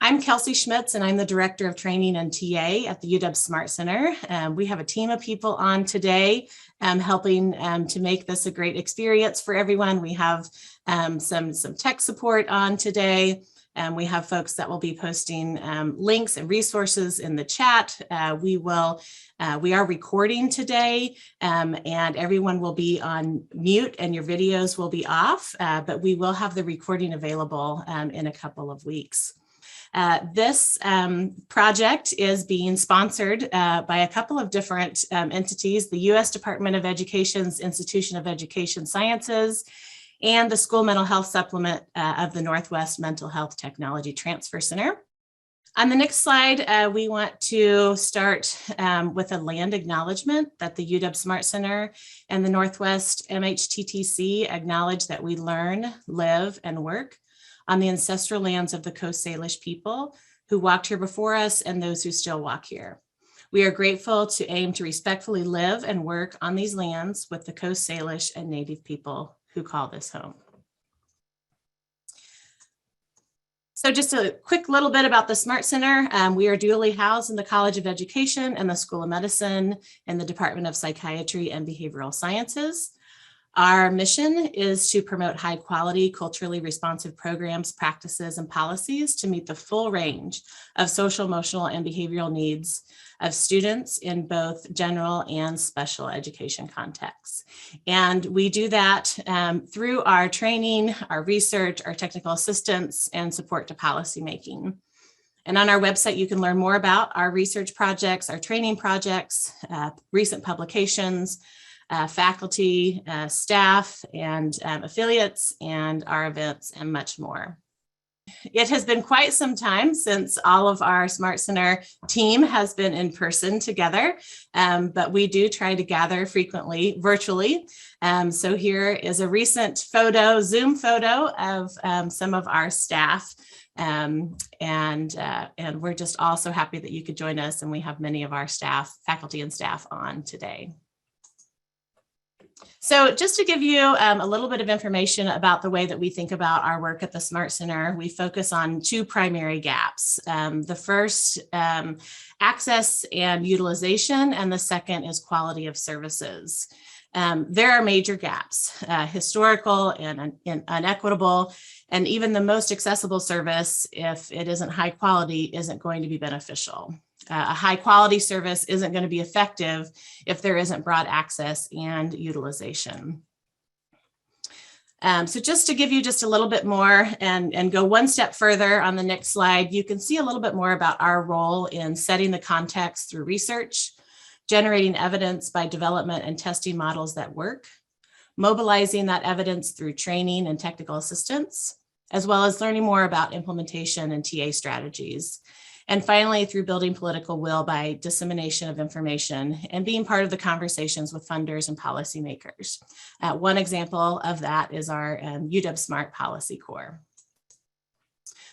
I'm Kelsey Schmitz, and I'm the Director of Training and TA at the UW Smart Center. We have a team of people on today helping to make this a great experience for everyone. We have some tech support on today. We have folks that will be posting links and resources in the chat. We are recording today, and everyone will be on mute and your videos will be off, but we will have the recording available in a couple of weeks. This project is being sponsored by a couple of different entities, the U.S. Department of Education's Institution of Education Sciences, and the School Mental Health Supplement of the Northwest Mental Health Technology Transfer Center. On the next slide, we want to start with a land acknowledgement that the UW Smart Center and the Northwest MHTTC acknowledge that we learn, live, and work on the ancestral lands of the Coast Salish people who walked here before us and those who still walk here. We are grateful to aim to respectfully live and work on these lands with the Coast Salish and Native people who call this home. So just a quick little bit about the Smart Center. We are dually housed in the College of Education and the School of Medicine and the Department of Psychiatry and Behavioral Sciences. Our mission is to promote high quality, culturally responsive programs, practices, and policies to meet the full range of social, emotional, and behavioral needs of students in both general and special education contexts. And we do that through our training, our research, our technical assistance, and support to policymaking. And on our website, you can learn more about our research projects, our training projects, recent publications, faculty, staff, and affiliates, and our events, and much more. It has been quite some time since all of our Smart Center team has been in person together, but we do try to gather frequently virtually. So here is a recent photo, Zoom photo of some of our staff. And we're just all so happy that you could join us, and we have many of our staff, faculty and staff on today. So just to give you a little bit of information about the way that we think about our work at the Smart Center, we focus on two primary gaps. The first, access and utilization, and the second is quality of services. There are major gaps, historical and inequitable, and even the most accessible service, if it isn't high quality, isn't going to be beneficial. A high quality service isn't going to be effective if there isn't broad access and utilization. So just to give you just a little bit more and go one step further on the next slide, you can see a little bit more about our role in setting the context through research, generating evidence by development and testing models that work, mobilizing that evidence through training and technical assistance, as well as learning more about implementation and TA strategies. And finally, through building political will by dissemination of information and being part of the conversations with funders and policymakers. One example of that is our UW Smart Policy Core.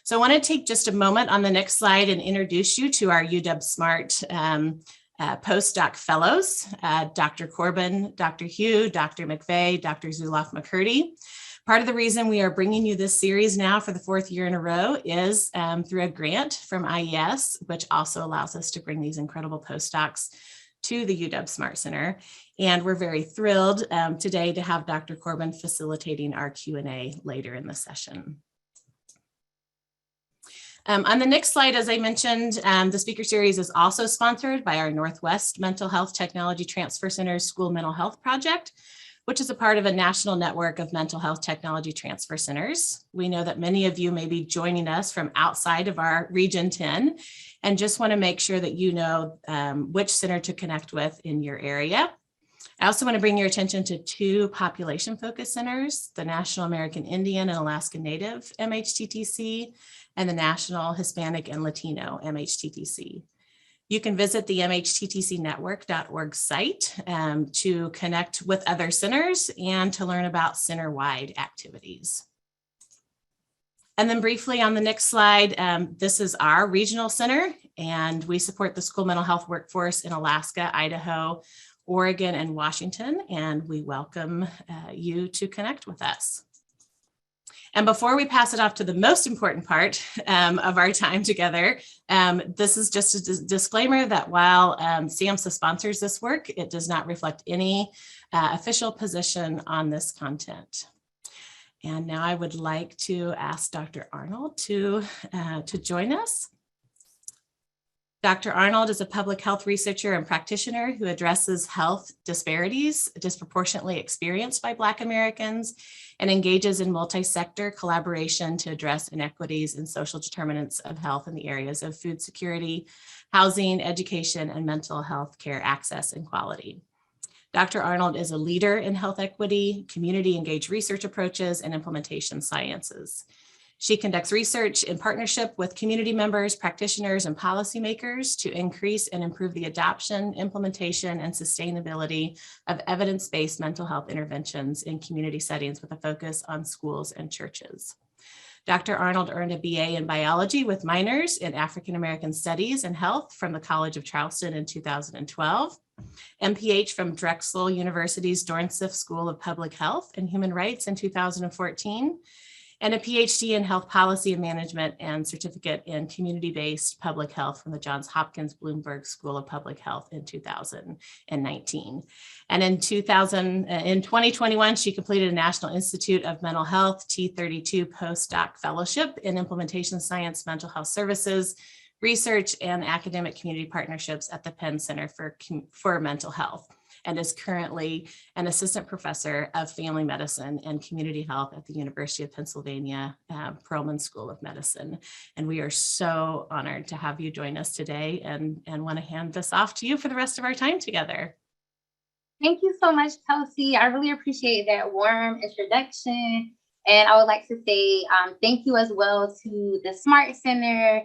So I want to take just a moment on the next slide and introduce you to our UW Smart postdoc fellows, Dr. Corbin, Dr. Hugh, Dr. McVeigh, Dr. Zuloff-McCurdy. Part of the reason we are bringing you this series now for the fourth year in a row is through a grant from IES, which also allows us to bring these incredible postdocs to the UW Smart Center. And we're very thrilled today to have Dr. Corbin facilitating our Q&A later in the session. On the next slide, as I mentioned, the speaker series is also sponsored by our Northwest Mental Health Technology Transfer Center's School Mental Health Project, which is a part of a national network of mental health technology transfer centers. We know that many of you may be joining us from outside of our Region 10, and just want to make sure that you know which center to connect with in your area. I also want to bring your attention to two population-focused centers, the National American Indian and Alaska Native MHTTC, and the National Hispanic and Latino MHTTC. You can visit the mhttcnetwork.org site to connect with other centers and to learn about center-wide activities. And then briefly on the next slide, this is our regional center, and we support the school mental health workforce in Alaska, Idaho, Oregon, and Washington, and we welcome you to connect with us. And before we pass it off to the most important part of our time together, this is just a disclaimer that while SAMHSA sponsors this work, it does not reflect any official position on this content. And now I would like to ask Dr. Arnold to join us. Dr. Arnold is a public health researcher and practitioner who addresses health disparities disproportionately experienced by Black Americans and engages in multi-sector collaboration to address inequities and social determinants of health in the areas of food security, housing, education, and mental health care access and quality. Dr. Arnold is a leader in health equity, community-engaged research approaches, and implementation sciences. She conducts research in partnership with community members, practitioners, and policymakers to increase and improve the adoption, implementation, and sustainability of evidence-based mental health interventions in community settings with a focus on schools and churches. Dr. Arnold earned a BA in biology with minors in African American Studies and Health from the College of Charleston in 2012, MPH from Drexel University's Dornsife School of Public Health and Human Rights in 2014, and a PhD in health policy and management and certificate in community-based public health from the Johns Hopkins Bloomberg School of Public Health in 2019. And in 2021, she completed a National Institute of Mental Health T32 postdoc fellowship in implementation science, mental health services, research, and academic community partnerships at the Penn Center for Mental Health, and is currently an assistant professor of family medicine and community health at the University of Pennsylvania Perelman School of Medicine. And we are so honored to have you join us today and want to hand this off to you for the rest of our time together. Thank you so much, Kelsey. I really appreciate that warm introduction. And I would like to say thank you as well to the SMART Center,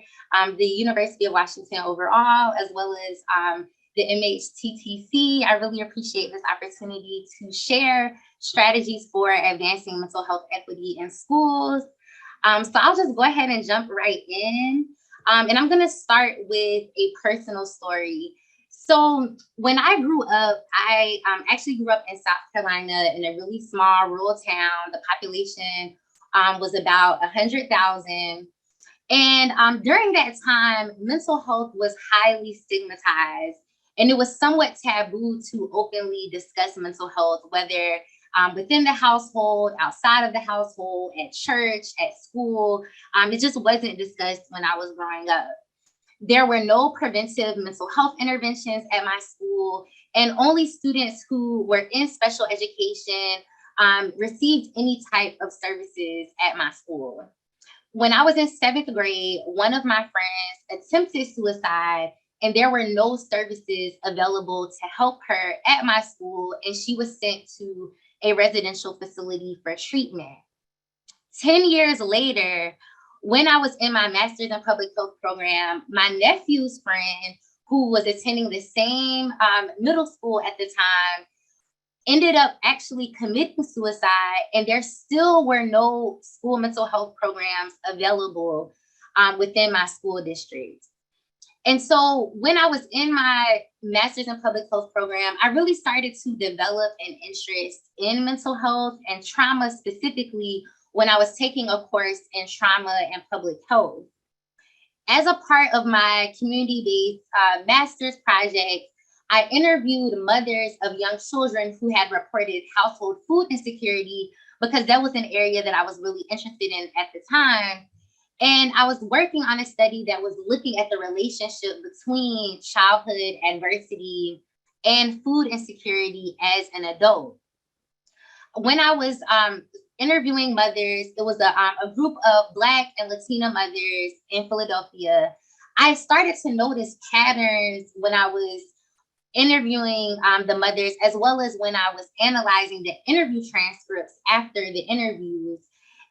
the University of Washington overall, as well as the MHTTC. I really appreciate this opportunity to share strategies for advancing mental health equity in schools. So I'll just go ahead and jump right in. And I'm going to start with a personal story. So when I grew up, I actually grew up in South Carolina in a really small rural town. The population was about 100,000. And during that time, mental health was highly stigmatized. And it was somewhat taboo to openly discuss mental health, whether within the household, outside of the household, at church, at school. It just wasn't discussed when I was growing up. There were no preventive mental health interventions at my school, and only students who were in special education received any type of services at my school. When I was in 7th grade, one of my friends attempted suicide, and there were no services available to help her at my school, and she was sent to a residential facility for treatment. 10 years later, when I was in my master's in public health program, my nephew's friend, who was attending the same middle school at the time, ended up actually committing suicide, and there still were no school mental health programs available within my school district. And so when I was in my master's in public health program, I really started to develop an interest in mental health and trauma specifically when I was taking a course in trauma and public health. As a part of my community-based master's project, I interviewed mothers of young children who had reported household food insecurity because that was an area that I was really interested in at the time. And I was working on a study that was looking at the relationship between childhood adversity and food insecurity as an adult. When I was interviewing mothers, it was a group of Black and Latina mothers in Philadelphia. I started to notice patterns when I was interviewing the mothers, as well as when I was analyzing the interview transcripts after the interviews.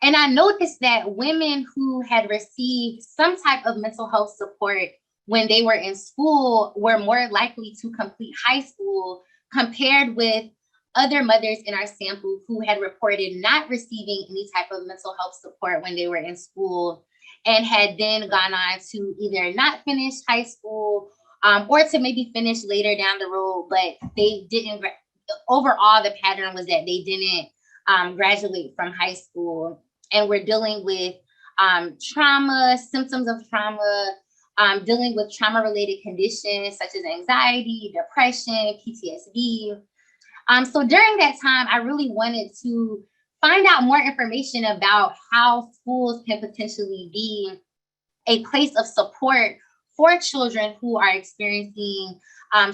And I noticed that women who had received some type of mental health support when they were in school were more likely to complete high school compared with other mothers in our sample who had reported not receiving any type of mental health support when they were in school and had then gone on to either not finish high school or to maybe finish later down the road, but they didn't. Overall, the pattern was that they didn't graduate from high school. and we're dealing with trauma, symptoms of trauma, dealing with trauma-related conditions such as anxiety, depression, PTSD. So during that time, I really wanted to find out more information about how schools can potentially be a place of support for children who are experiencing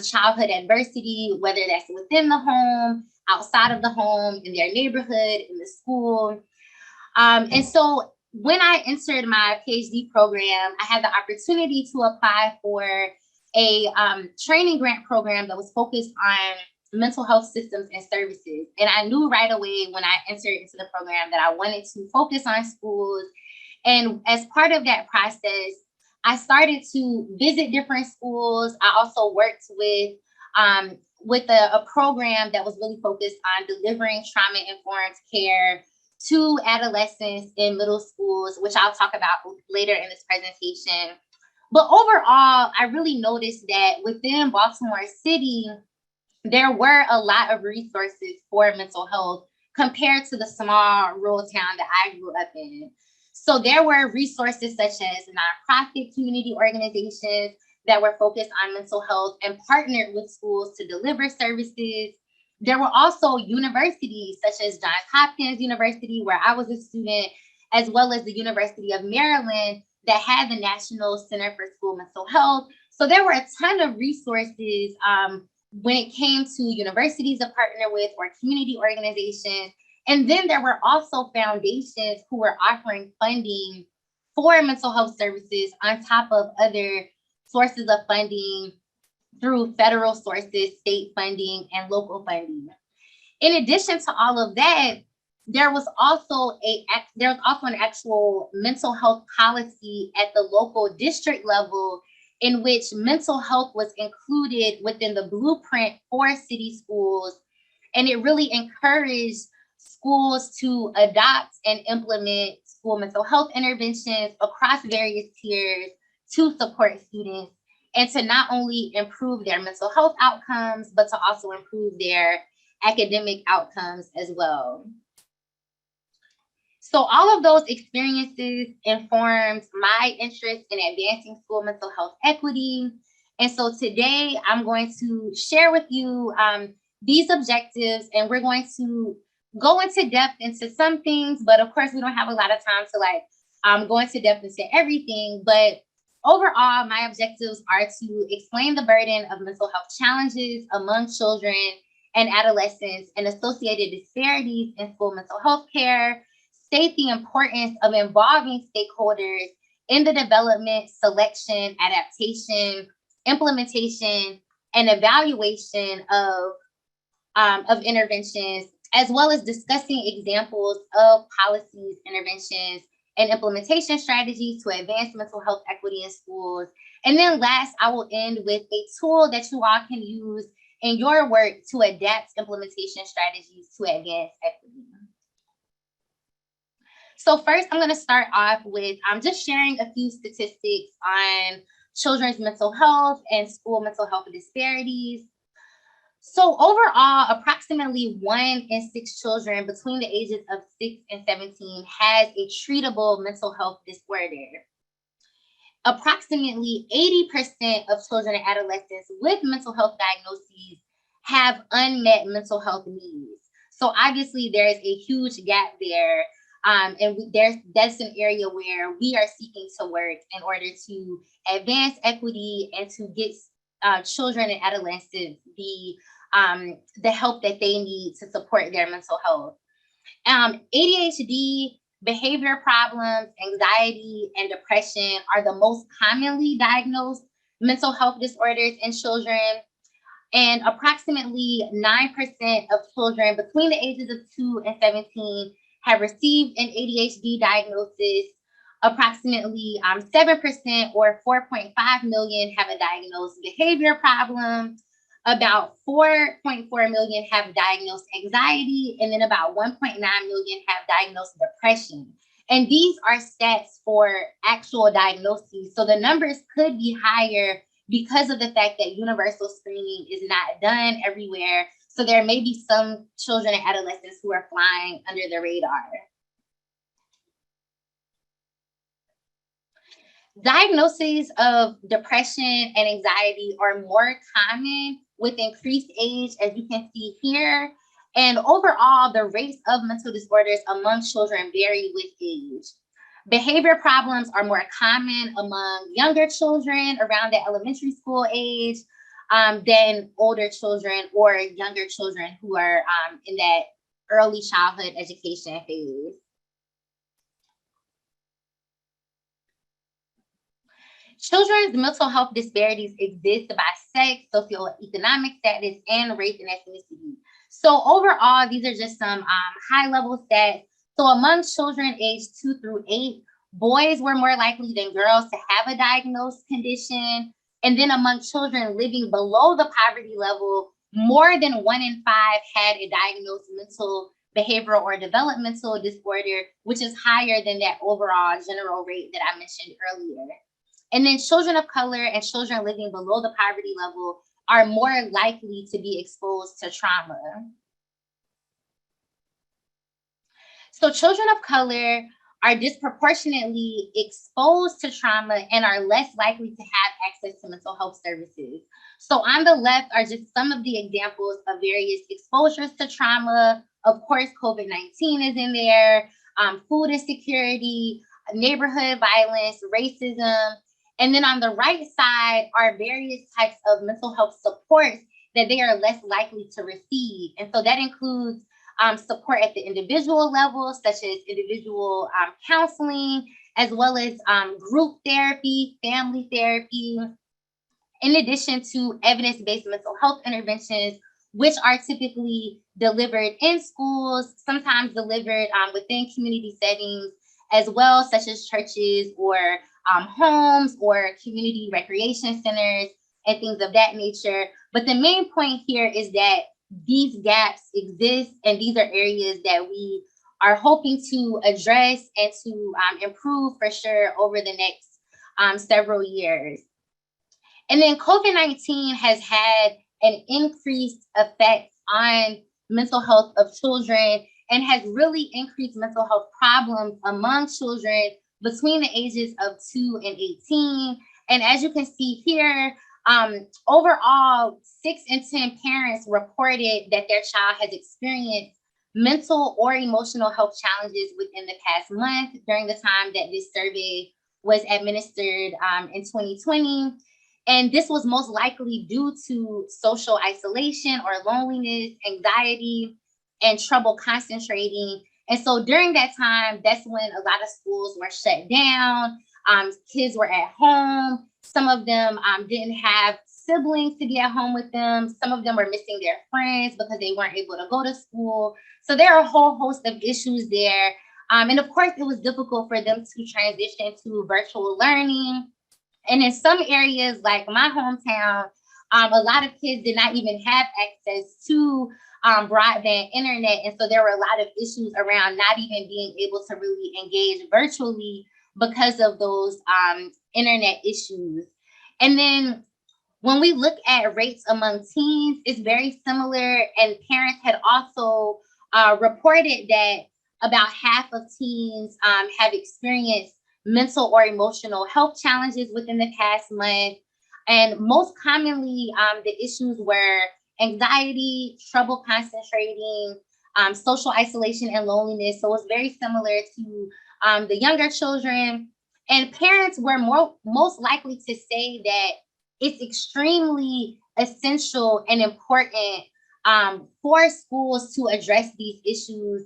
childhood adversity, whether that's within the home, outside of the home, in their neighborhood, in the school. And so when I entered my PhD program, I had the opportunity to apply for a training grant program that was focused on mental health systems and services. And I knew right away when I entered into the program that I wanted to focus on schools. And as part of that process, I started to visit different schools. I also worked with a program that was really focused on delivering trauma-informed care to adolescents in middle schools, which I'll talk about later in this presentation. But overall, I really noticed that within Baltimore City, there were a lot of resources for mental health compared to the small rural town that I grew up in. So there were resources such as nonprofit community organizations that were focused on mental health and partnered with schools to deliver services. There were also universities such as Johns Hopkins University, where I was a student, as well as the University of Maryland that had the National Center for School Mental Health. So there were a ton of resources when it came to universities to partner with or community organizations. And then there were also foundations who were offering funding for mental health services on top of other sources of funding through federal sources, state funding, and local funding. In addition to all of that, there was also an actual mental health policy at the local district level in which mental health was included within the blueprint for city schools. And it really encouraged schools to adopt and implement school mental health interventions across various tiers to support students and to not only improve their mental health outcomes, but to also improve their academic outcomes as well. So all of those experiences informed my interest in advancing school mental health equity. And so today I'm going to share with you these objectives, and we're going to go into depth into some things, but of course we don't have a lot of time to go into depth into everything. But overall, my objectives are to explain the burden of mental health challenges among children and adolescents and associated disparities in school mental health care, state the importance of involving stakeholders in the development, selection, adaptation, implementation, and evaluation of interventions, as well as discussing examples of policies, interventions, and implementation strategies to advance mental health equity in schools. And then last, I will end with a tool that you all can use in your work to adapt implementation strategies to advance equity. So first, I'm going to start off with just sharing a few statistics on children's mental health and school mental health disparities. So overall, approximately 1 in 6 children between the ages of 6 and 17 has a treatable mental health disorder. Approximately 80% of children and adolescents with mental health diagnoses have unmet mental health needs. So obviously there's a huge gap there. That's an area where we are seeking to work in order to advance equity and to get children and adolescents the help that they need to support their mental health. ADHD, behavior problems, anxiety, and depression are the most commonly diagnosed mental health disorders in children. And approximately 9% of children between the ages of 2 and 17 have received an ADHD diagnosis. Approximately 7% or 4.5 million have a diagnosed behavior problem. About 4.4 million have diagnosed anxiety, and then about 1.9 million have diagnosed depression. And these are stats for actual diagnoses. So the numbers could be higher because of the fact that universal screening is not done everywhere. So there may be some children and adolescents who are flying under the radar. Diagnoses of depression and anxiety are more common with increased age, as you can see here. And overall, the rates of mental disorders among children vary with age. Behavior problems are more common among younger children around the elementary school age than older children or younger children who are in that early childhood education phase. Children's mental health disparities exist by sex, socioeconomic status, and race and ethnicity. So overall, these are just some high-level stats. So among children aged 2 through 8, boys were more likely than girls to have a diagnosed condition. And then among children living below the poverty level, more than 1 in 5 had a diagnosed mental, behavioral, or developmental disorder, which is higher than that overall general rate that I mentioned earlier. And then children of color and children living below the poverty level are more likely to be exposed to trauma. So children of color are disproportionately exposed to trauma and are less likely to have access to mental health services. So on the left are just some of the examples of various exposures to trauma. Of course, COVID-19 is in there, food insecurity, neighborhood violence, racism. And then on the right side are various types of mental health supports that they are less likely to receive. And so that includes support at the individual level, such as individual counseling, as well as group therapy, family therapy, in addition to evidence-based mental health interventions, which are typically delivered in schools, sometimes delivered within community settings as well, such as churches or homes or community recreation centers and things of that nature. But the main point here is that these gaps exist, and these are areas that we are hoping to address and to improve for sure over the next several years. And then COVID-19 has had an increased effect on mental health of children and has really increased mental health problems among children between the ages of 2 and 18. And as you can see here, overall, 6 in 10 parents reported that their child has experienced mental or emotional health challenges within the past month during the time that this survey was administered in 2020. And this was most likely due to social isolation or loneliness, anxiety, and trouble concentrating. And so during that time, that's when a lot of schools were shut down. Kids were at home. Some of them didn't have siblings to be at home with them. Some of them were missing their friends because they weren't able to go to school. So there are a whole host of issues there. And of course, it was difficult for them to transition to virtual learning. And in some areas, like my hometown, a lot of kids did not even have access to broadband internet. And so there were a lot of issues around not even being able to really engage virtually because of those internet issues. And then when we look at rates among teens, it's very similar. And parents had also reported that about half of teens have experienced mental or emotional health challenges within the past month. And most commonly, the issues were anxiety, trouble concentrating, social isolation and loneliness. So it's very similar to the younger children. And parents were most likely to say that it's extremely essential and important for schools to address these issues.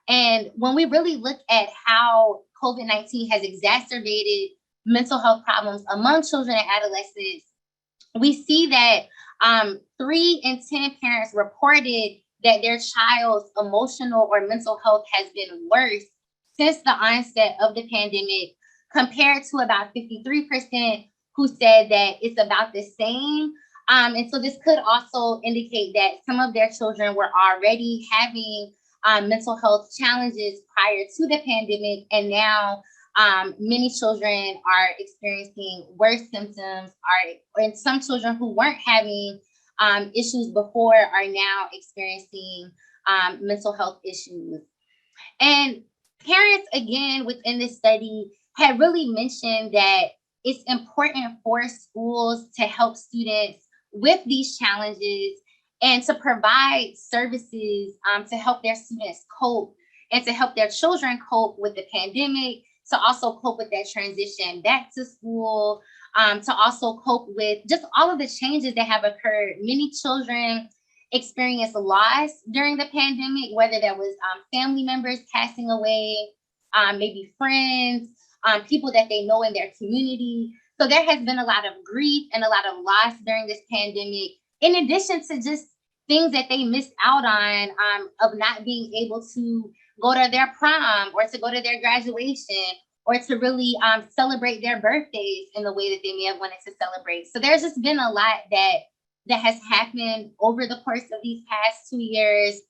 And when we really look at how COVID-19 has exacerbated mental health problems among children and adolescents, we see that 3 in 10 parents reported that their child's emotional or mental health has been worse since the onset of the pandemic, compared to about 53% who said that it's about the same. And so this could also indicate that some of their children were already having mental health challenges prior to the pandemic, and now many children are experiencing worse symptoms, and some children who weren't having issues before are now experiencing mental health issues. And parents, again, within this study had really mentioned that it's important for schools to help students with these challenges and to provide services to help their students cope and to help their children cope with the pandemic, to also cope with that transition back to school, to also cope with just all of the changes that have occurred. Many children experienced loss during the pandemic, whether that was family members passing away, maybe friends, people that they know in their community. So there has been a lot of grief and a lot of loss during this pandemic, in addition to just things that they missed out on, of not being able to go to their prom or to go to their graduation or to really celebrate their birthdays in the way that they may have wanted to celebrate. So there's just been a lot that has happened over the course of these past 2 years.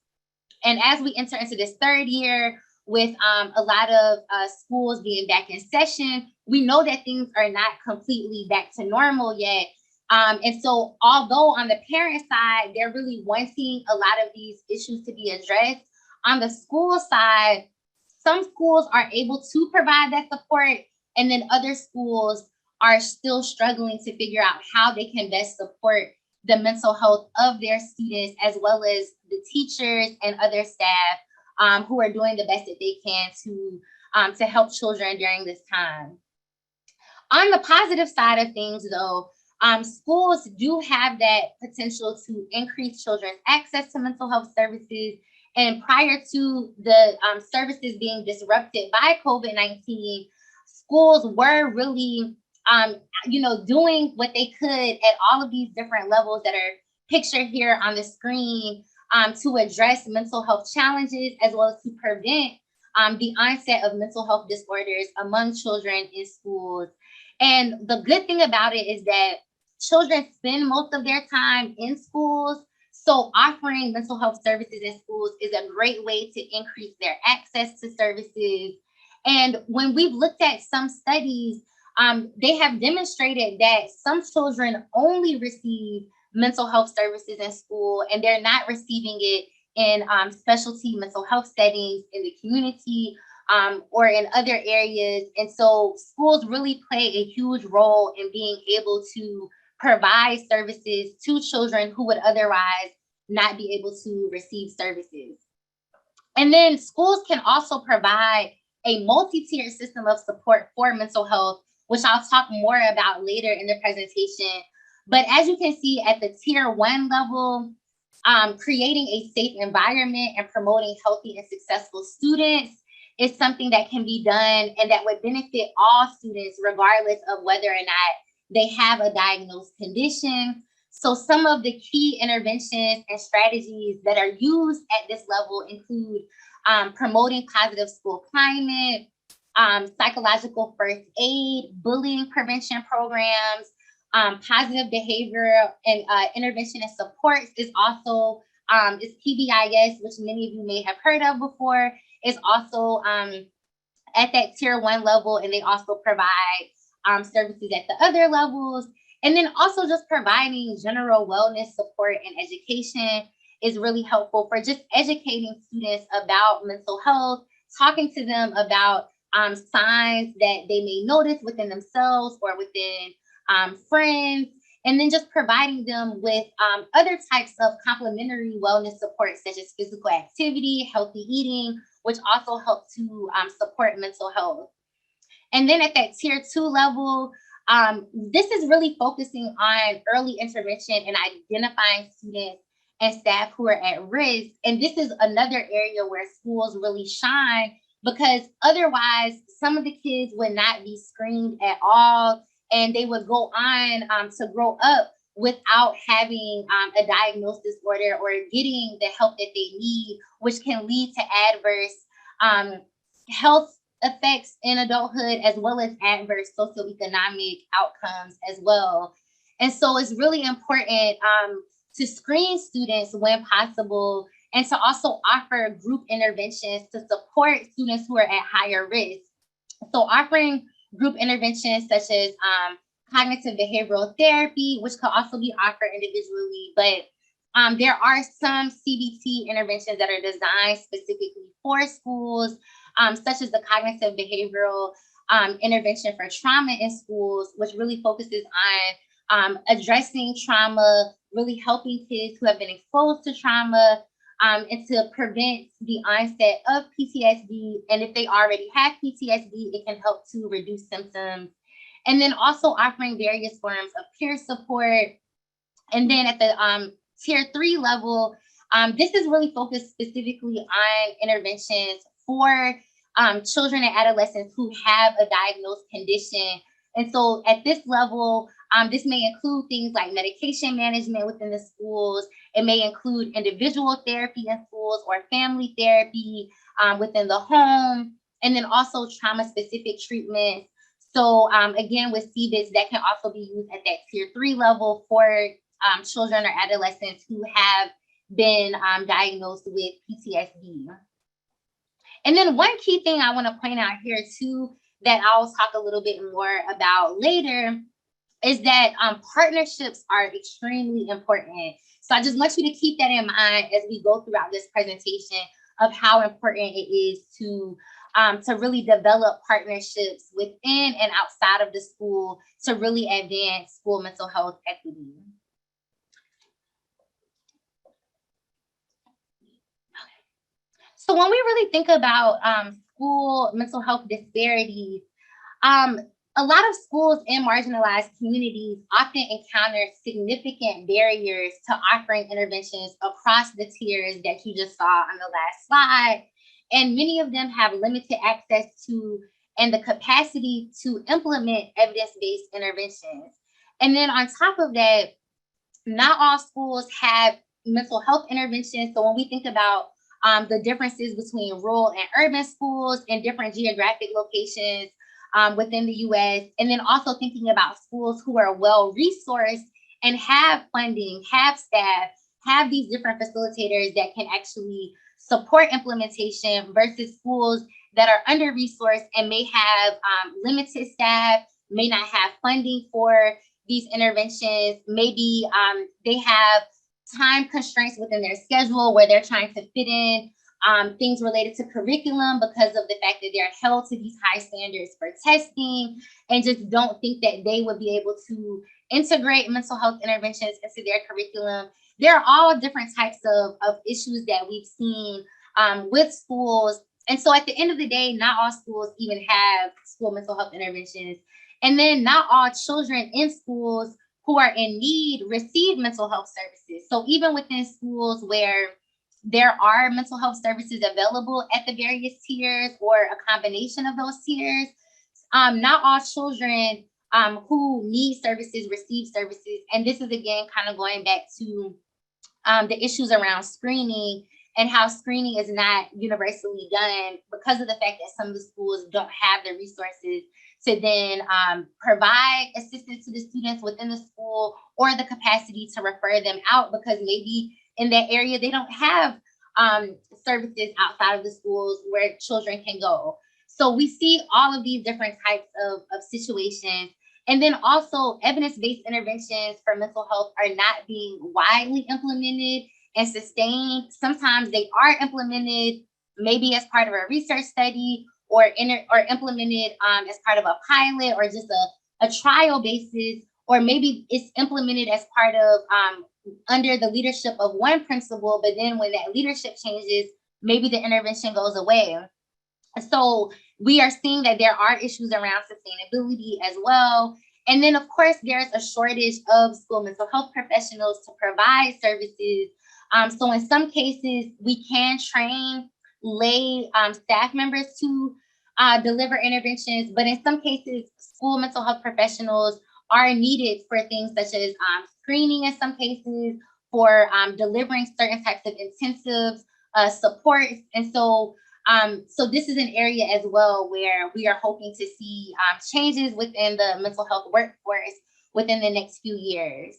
And as we enter into this third year with a lot of schools being back in session, we know that things are not completely back to normal yet. And so although on the parent side, they're really wanting a lot of these issues to be addressed, on the school side, some schools are able to provide that support, and then other schools are still struggling to figure out how they can best support the mental health of their students, as well as the teachers and other staff who are doing the best that they can to help children during this time. On the positive side of things, though, schools do have that potential to increase children's access to mental health services. And prior to the services being disrupted by COVID-19, schools were really, doing what they could at all of these different levels that are pictured here on the screen to address mental health challenges, as well as to prevent the onset of mental health disorders among children in schools. And the good thing about it is that children spend most of their time in schools. So offering mental health services in schools is a great way to increase their access to services. And when we've looked at some studies, they have demonstrated that some children only receive mental health services in school, and they're not receiving it in specialty mental health settings in the community or in other areas. And so schools really play a huge role in being able to provide services to children who would otherwise not be able to receive services. And then schools can also provide a multi-tiered system of support for mental health, which I'll talk more about later in the presentation. But as you can see at the tier 1 level, creating a safe environment and promoting healthy and successful students is something that can be done and that would benefit all students, regardless of whether or not they have a diagnosed condition. So some of the key interventions and strategies that are used at this level include promoting positive school climate, psychological first aid, bullying prevention programs, positive behavior and intervention and supports is also is PBIS, which many of you may have heard of before, is also at that tier 1 level, and they also provide services at the other levels. And then also just providing general wellness support and education is really helpful for just educating students about mental health, talking to them about signs that they may notice within themselves or within friends, and then just providing them with other types of complementary wellness support, such as physical activity, healthy eating, which also help to support mental health. And then at that tier 2 level, this is really focusing on early intervention and identifying students and staff who are at risk. And this is another area where schools really shine, because otherwise some of the kids would not be screened at all, and they would go on to grow up without having a diagnosed disorder or getting the help that they need, which can lead to adverse health effects in adulthood, as well as adverse socioeconomic outcomes as well. And so it's really important to screen students when possible, and to also offer group interventions to support students who are at higher risk. So offering group interventions such as cognitive behavioral therapy, which could also be offered individually, but there are some CBT interventions that are designed specifically for schools, such as the cognitive behavioral intervention for trauma in schools, which really focuses on addressing trauma, really helping kids who have been exposed to trauma, and to prevent the onset of PTSD. And if they already have PTSD, it can help to reduce symptoms. And then also offering various forms of peer support. And then at the tier 3 level, this is really focused specifically on interventions for children and adolescents who have a diagnosed condition. And so at this level, this may include things like medication management within the schools. It may include individual therapy in schools or family therapy within the home, and then also trauma-specific treatments. So again, with CBIS, that can also be used at that tier 3 level for children or adolescents who have been diagnosed with PTSD. And then one key thing I want to point out here too, that I'll talk a little bit more about later, is that partnerships are extremely important. So I just want you to keep that in mind as we go throughout this presentation of how important it is to really develop partnerships within and outside of the school to really advance school mental health equity. So when we really think about school mental health disparities, a lot of schools in marginalized communities often encounter significant barriers to offering interventions across the tiers that you just saw on the last slide. And many of them have limited access to and the capacity to implement evidence-based interventions. And then on top of that, not all schools have mental health interventions. So when we think about the differences between rural and urban schools in different geographic locations within the US, and then also thinking about schools who are well-resourced and have funding, have staff, have these different facilitators that can actually support implementation versus schools that are under-resourced and may have limited staff, may not have funding for these interventions. Maybe they have time constraints within their schedule where they're trying to fit in things related to curriculum because of the fact that they're held to these high standards for testing, and just don't think that they would be able to integrate mental health interventions into their curriculum. There are all different types of issues that we've seen with schools. And so at the end of the day, not all schools even have school mental health interventions. And then not all children in schools who are in need receive mental health services. So even within schools where there are mental health services available at the various tiers or a combination of those tiers, not all children who need services receive services. And this is, again, kind of going back to the issues around screening and how screening is not universally done because of the fact that some of the schools don't have the resources to then provide assistance to the students within the school or the capacity to refer them out, because maybe in that area they don't have services outside of the schools where children can go. So we see all of these different types of situations. And then also evidence-based interventions for mental health are not being widely implemented and sustained. Sometimes they are implemented maybe as part of a research study or implemented as part of a pilot or just a trial basis, or maybe it's implemented as part of under the leadership of one principal, but then when that leadership changes, maybe the intervention goes away. So we are seeing that there are issues around sustainability as well. And then, of course, there's a shortage of school mental health professionals to provide services. So in some cases, we can train lay staff members to deliver interventions, but in some cases, school mental health professionals are needed for things such as screening in some cases, for delivering certain types of intensive supports. And so this is an area as well where we are hoping to see changes within the mental health workforce within the next few years.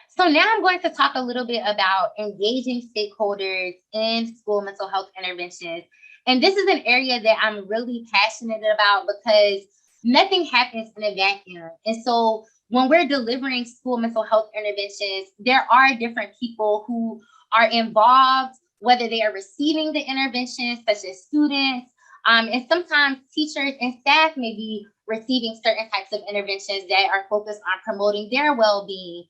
So now I'm going to talk a little bit about engaging stakeholders in school mental health interventions. And this is an area that I'm really passionate about because nothing happens in a vacuum. And so when we're delivering school mental health interventions, there are different people who are involved, whether they are receiving the interventions, such as students, And sometimes teachers and staff may be receiving certain types of interventions that are focused on promoting their well-being.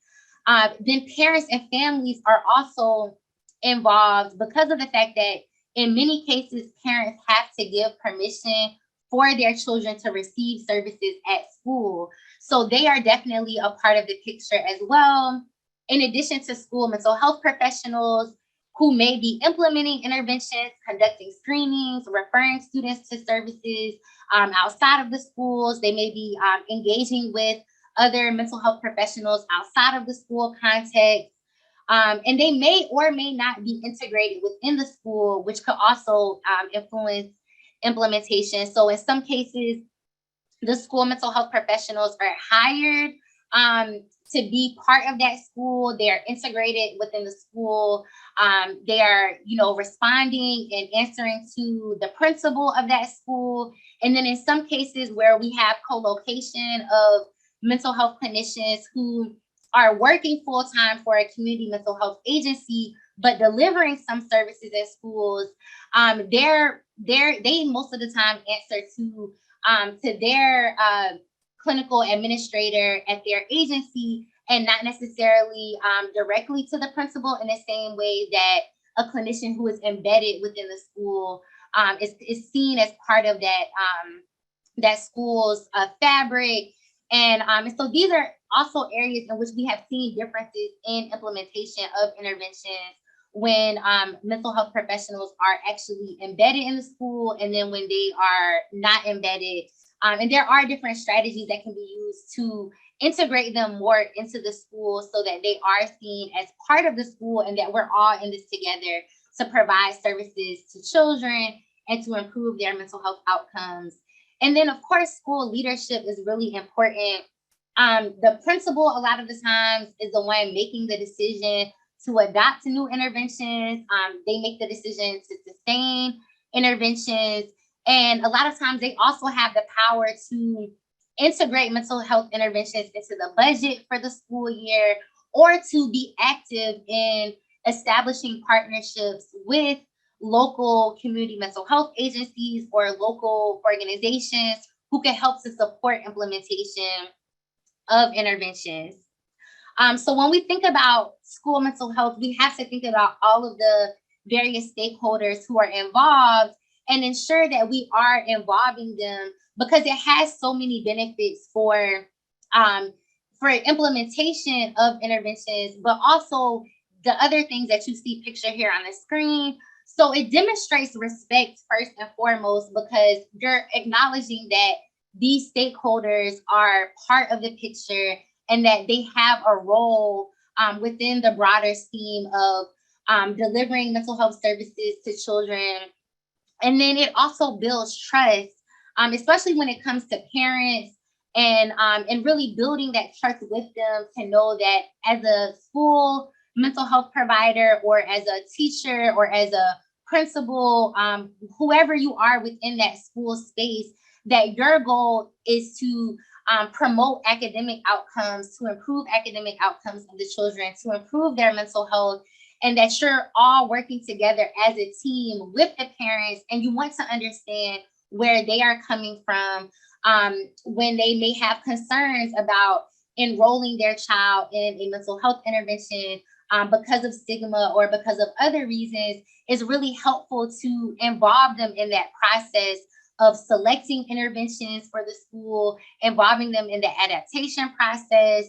Then parents and families are also involved because of the fact that in many cases, parents have to give permission for their children to receive services at school. So they are definitely a part of the picture as well. In addition to school mental health professionals who may be implementing interventions, conducting screenings, referring students to services outside of the schools. They may be engaging with other mental health professionals outside of the school context. And they may or may not be integrated within the school, which could also influence implementation. So in some cases, the school mental health professionals are hired to be part of that school. They are integrated within the school. They are, responding and answering to the principal of that school. And then in some cases where we have co-location of mental health clinicians who are working full-time for a community mental health agency, but delivering some services at schools, they most of the time answer to their clinical administrator at their agency, and not necessarily directly to the principal in the same way that a clinician who is embedded within the school is seen as part of that school's fabric. And so these are also areas in which we have seen differences in implementation of interventions when mental health professionals are actually embedded in the school, and then when they are not embedded. And there are different strategies that can be used to integrate them more into the school so that they are seen as part of the school and that we're all in this together to provide services to children and to improve their mental health outcomes. And then, of course, school leadership is really important. The principal, a lot of the times, is the one making the decision to adopt new interventions. They make the decision to sustain interventions. And a lot of times they also have the power to integrate mental health interventions into the budget for the school year, or to be active in establishing partnerships with local community mental health agencies or local organizations who can help to support implementation of interventions. So when we think about school mental health, we have to think about all of the various stakeholders who are involved and ensure that we are involving them, because it has so many benefits for implementation of interventions, but also the other things that you see pictured here on the screen. So it demonstrates respect first and foremost, because you're acknowledging that these stakeholders are part of the picture and that they have a role within the broader scheme of delivering mental health services to children. And then it also builds trust, especially when it comes to parents, and really building that trust with them to know that as a school mental health provider, or as a teacher, or as a principal, whoever you are within that school space, that your goal is to promote academic outcomes, to improve academic outcomes of the children, to improve their mental health, and that you're all working together as a team with the parents, and you want to understand where they are coming from when they may have concerns about enrolling their child in a mental health intervention because of stigma or because of other reasons. Is really helpful to involve them in that process of selecting interventions for the school, involving them in the adaptation process,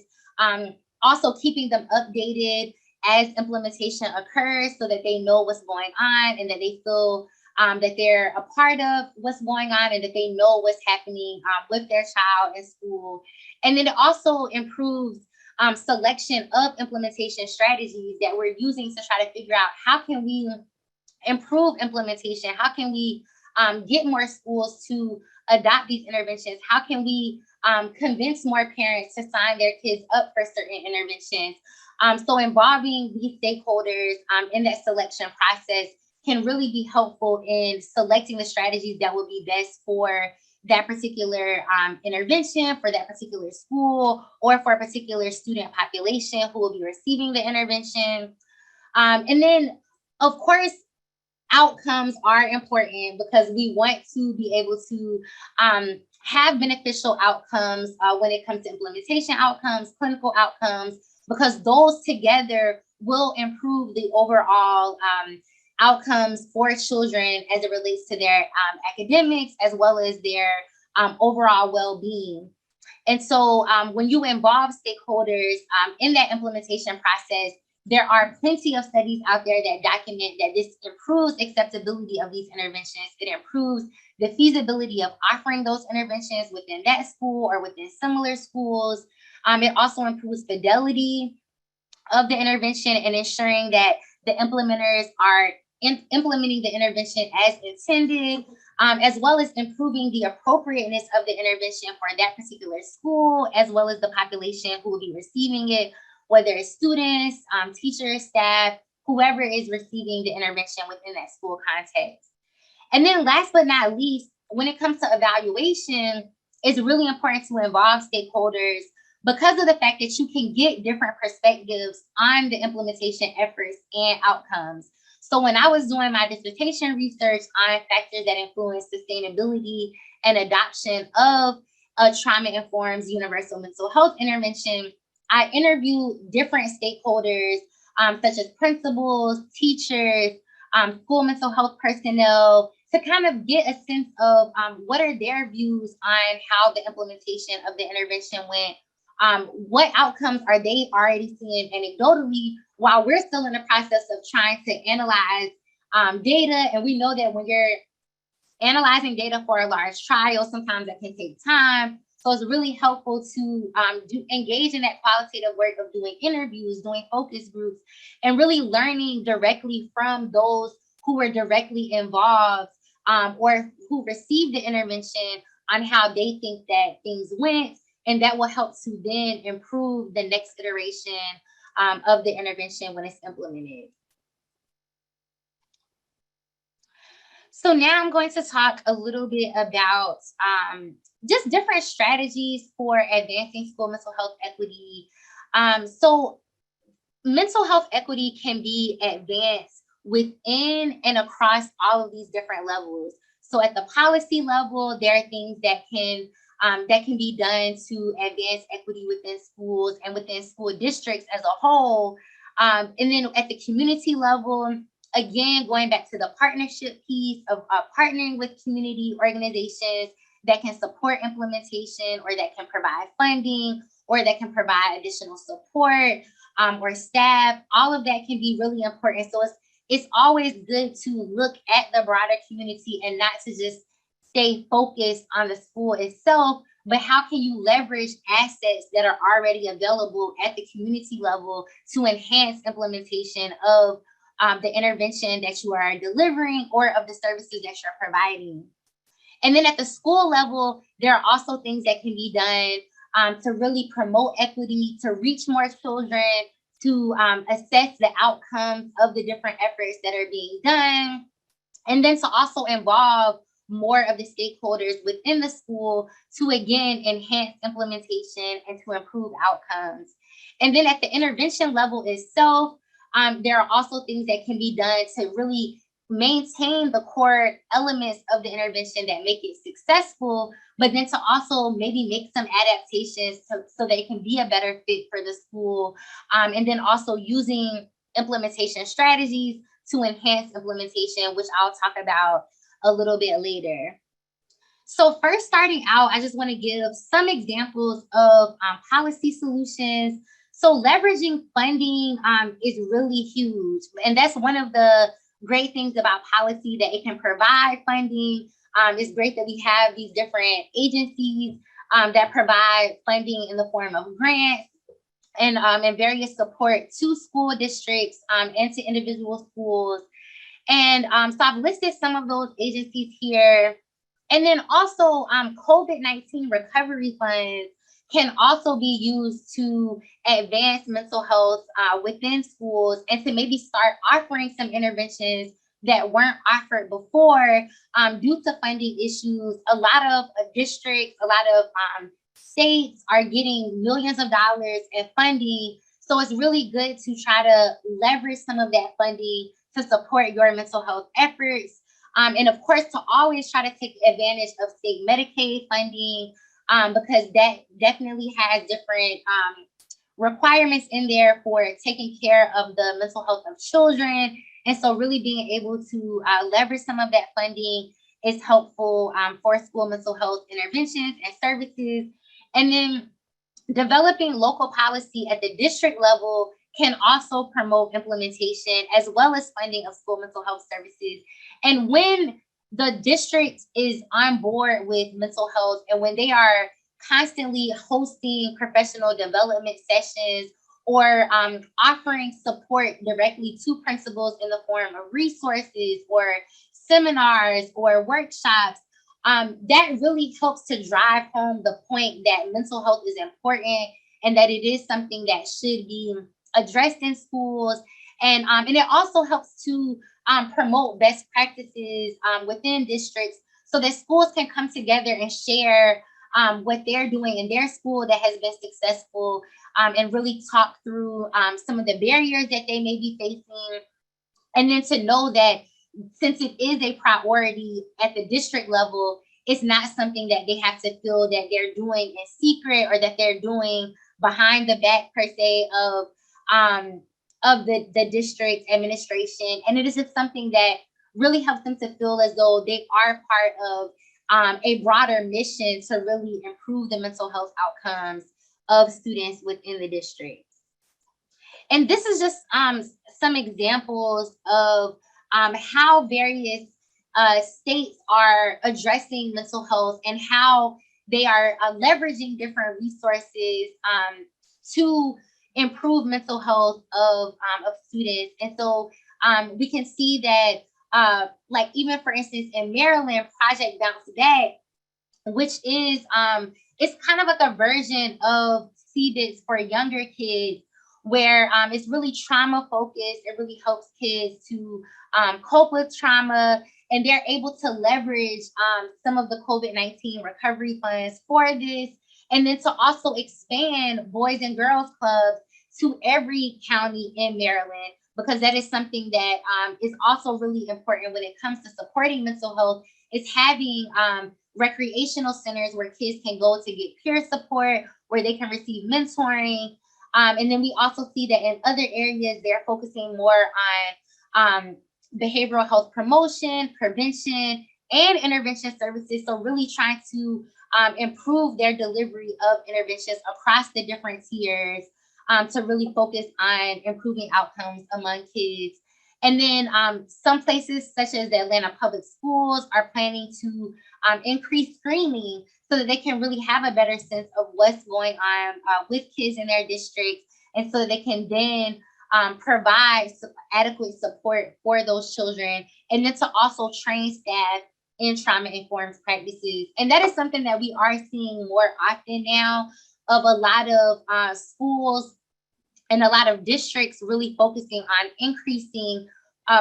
also keeping them updated as implementation occurs so that they know what's going on and that they feel that they're a part of what's going on and that they know what's happening with their child in school. And then it also improves selection of implementation strategies that we're using to try to figure out how can we improve implementation, how can we get more schools to adopt these interventions, how can we convince more parents to sign their kids up for certain interventions. So involving these stakeholders in that selection process can really be helpful in selecting the strategies that will be best for that particular intervention, for that particular school, or for a particular student population who will be receiving the intervention. And then, of course, outcomes are important because we want to be able to have beneficial outcomes when it comes to implementation outcomes, clinical outcomes, because those together will improve the overall outcomes for children as it relates to their academics as well as their overall well-being. And so when you involve stakeholders in that implementation process, there are plenty of studies out there that document that this improves acceptability of these interventions. It improves the feasibility of offering those interventions within that school or within similar schools. It also improves fidelity of the intervention and ensuring that the implementers are implementing the intervention as intended, as well as improving the appropriateness of the intervention for that particular school, as well as the population who will be receiving it, whether it's students, teachers, staff, whoever is receiving the intervention within that school context. And then last but not least, when it comes to evaluation, it's really important to involve stakeholders because of the fact that you can get different perspectives on the implementation efforts and outcomes. So when I was doing my dissertation research on factors that influence sustainability and adoption of a trauma-informed universal mental health intervention, I interviewed different stakeholders, such as principals, teachers, school mental health personnel, to kind of get a sense of what are their views on how the implementation of the intervention went. What outcomes are they already seeing anecdotally while we're still in the process of trying to analyze data. And we know that when you're analyzing data for a large trial, sometimes that can take time. So it's really helpful to engage in that qualitative work of doing interviews, doing focus groups, and really learning directly from those who were directly involved or who received the intervention on how they think that things went. And that will help to then improve the next iteration of the intervention when it's implemented. So now I'm going to talk a little bit about just different strategies for advancing school mental health equity. So mental health equity can be advanced within and across all of these different levels. So at the policy level, there are things that can be done to advance equity within schools and within school districts as a whole. And then at the community level, again, going back to the partnership piece of partnering with community organizations that can support implementation or that can provide funding or that can provide additional support or staff, all of that can be really important. So it's always good to look at the broader community and not to just stay focused on the school itself, but how can you leverage assets that are already available at the community level to enhance implementation of the intervention that you are delivering or of the services that you're providing. And then at the school level, there are also things that can be done to really promote equity, to reach more children, to assess the outcomes of the different efforts that are being done, and then to also involve more of the stakeholders within the school to, again, enhance implementation and to improve outcomes. And then at the intervention level itself, there are also things that can be done to really maintain the core elements of the intervention that make it successful, but then to also maybe make some adaptations so they can be a better fit for the school. And then also using implementation strategies to enhance implementation, which I'll talk about a little bit later. So first, starting out, I just want to give some examples of policy solutions. So leveraging funding is really huge. And that's one of the great things about policy, that it can provide funding. It's great that we have these different agencies that provide funding in the form of grants and various support to school districts and to individual schools. And so I've listed some of those agencies here. And then also COVID-19 recovery funds can also be used to advance mental health within schools and to maybe start offering some interventions that weren't offered before due to funding issues. A lot of districts, a lot of states are getting millions of dollars in funding. So it's really good to try to leverage some of that funding to support your mental health efforts. And of course, to always try to take advantage of state Medicaid funding, because that definitely has different requirements in there for taking care of the mental health of children. And so really being able to leverage some of that funding is helpful for school mental health interventions and services. And then developing local policy at the district level can also promote implementation as well as funding of school mental health services. And when the district is on board with mental health and when they are constantly hosting professional development sessions or offering support directly to principals in the form of resources or seminars or workshops, that really helps to drive home the point that mental health is important and that it is something that should be addressed in schools. And it also helps to promote best practices within districts so that schools can come together and share what they're doing in their school that has been successful, and really talk through some of the barriers that they may be facing. And then to know that since it is a priority at the district level, it's not something that they have to feel that they're doing in secret or that they're doing behind the back per se of the district administration. And it is just something that really helps them to feel as though they are part of a broader mission to really improve the mental health outcomes of students within the district. And this is just some examples of how various states are addressing mental health and how they are leveraging different resources to improve mental health of students. And so we can see that like even for instance in Maryland, Project Bounce Back, which is it's kind of like a version of CBITS for younger kids, where it's really trauma focused. It really helps kids to cope with trauma, and they're able to leverage some of the COVID-19 recovery funds for this, and then to also expand Boys and Girls Clubs to every county in Maryland, because that is something that is also really important when it comes to supporting mental health, is having recreational centers where kids can go to get peer support, where they can receive mentoring. And then we also see that in other areas, they're focusing more on behavioral health promotion, prevention, and intervention services. So really trying to improve their delivery of interventions across the different tiers to really focus on improving outcomes among kids. And then some places such as the Atlanta Public Schools are planning to increase screening so that they can really have a better sense of what's going on with kids in their districts, and so they can then provide adequate support for those children, and then to also train staff in trauma-informed practices. And that is something that we are seeing more often now, of a lot of schools and a lot of districts really focusing on increasing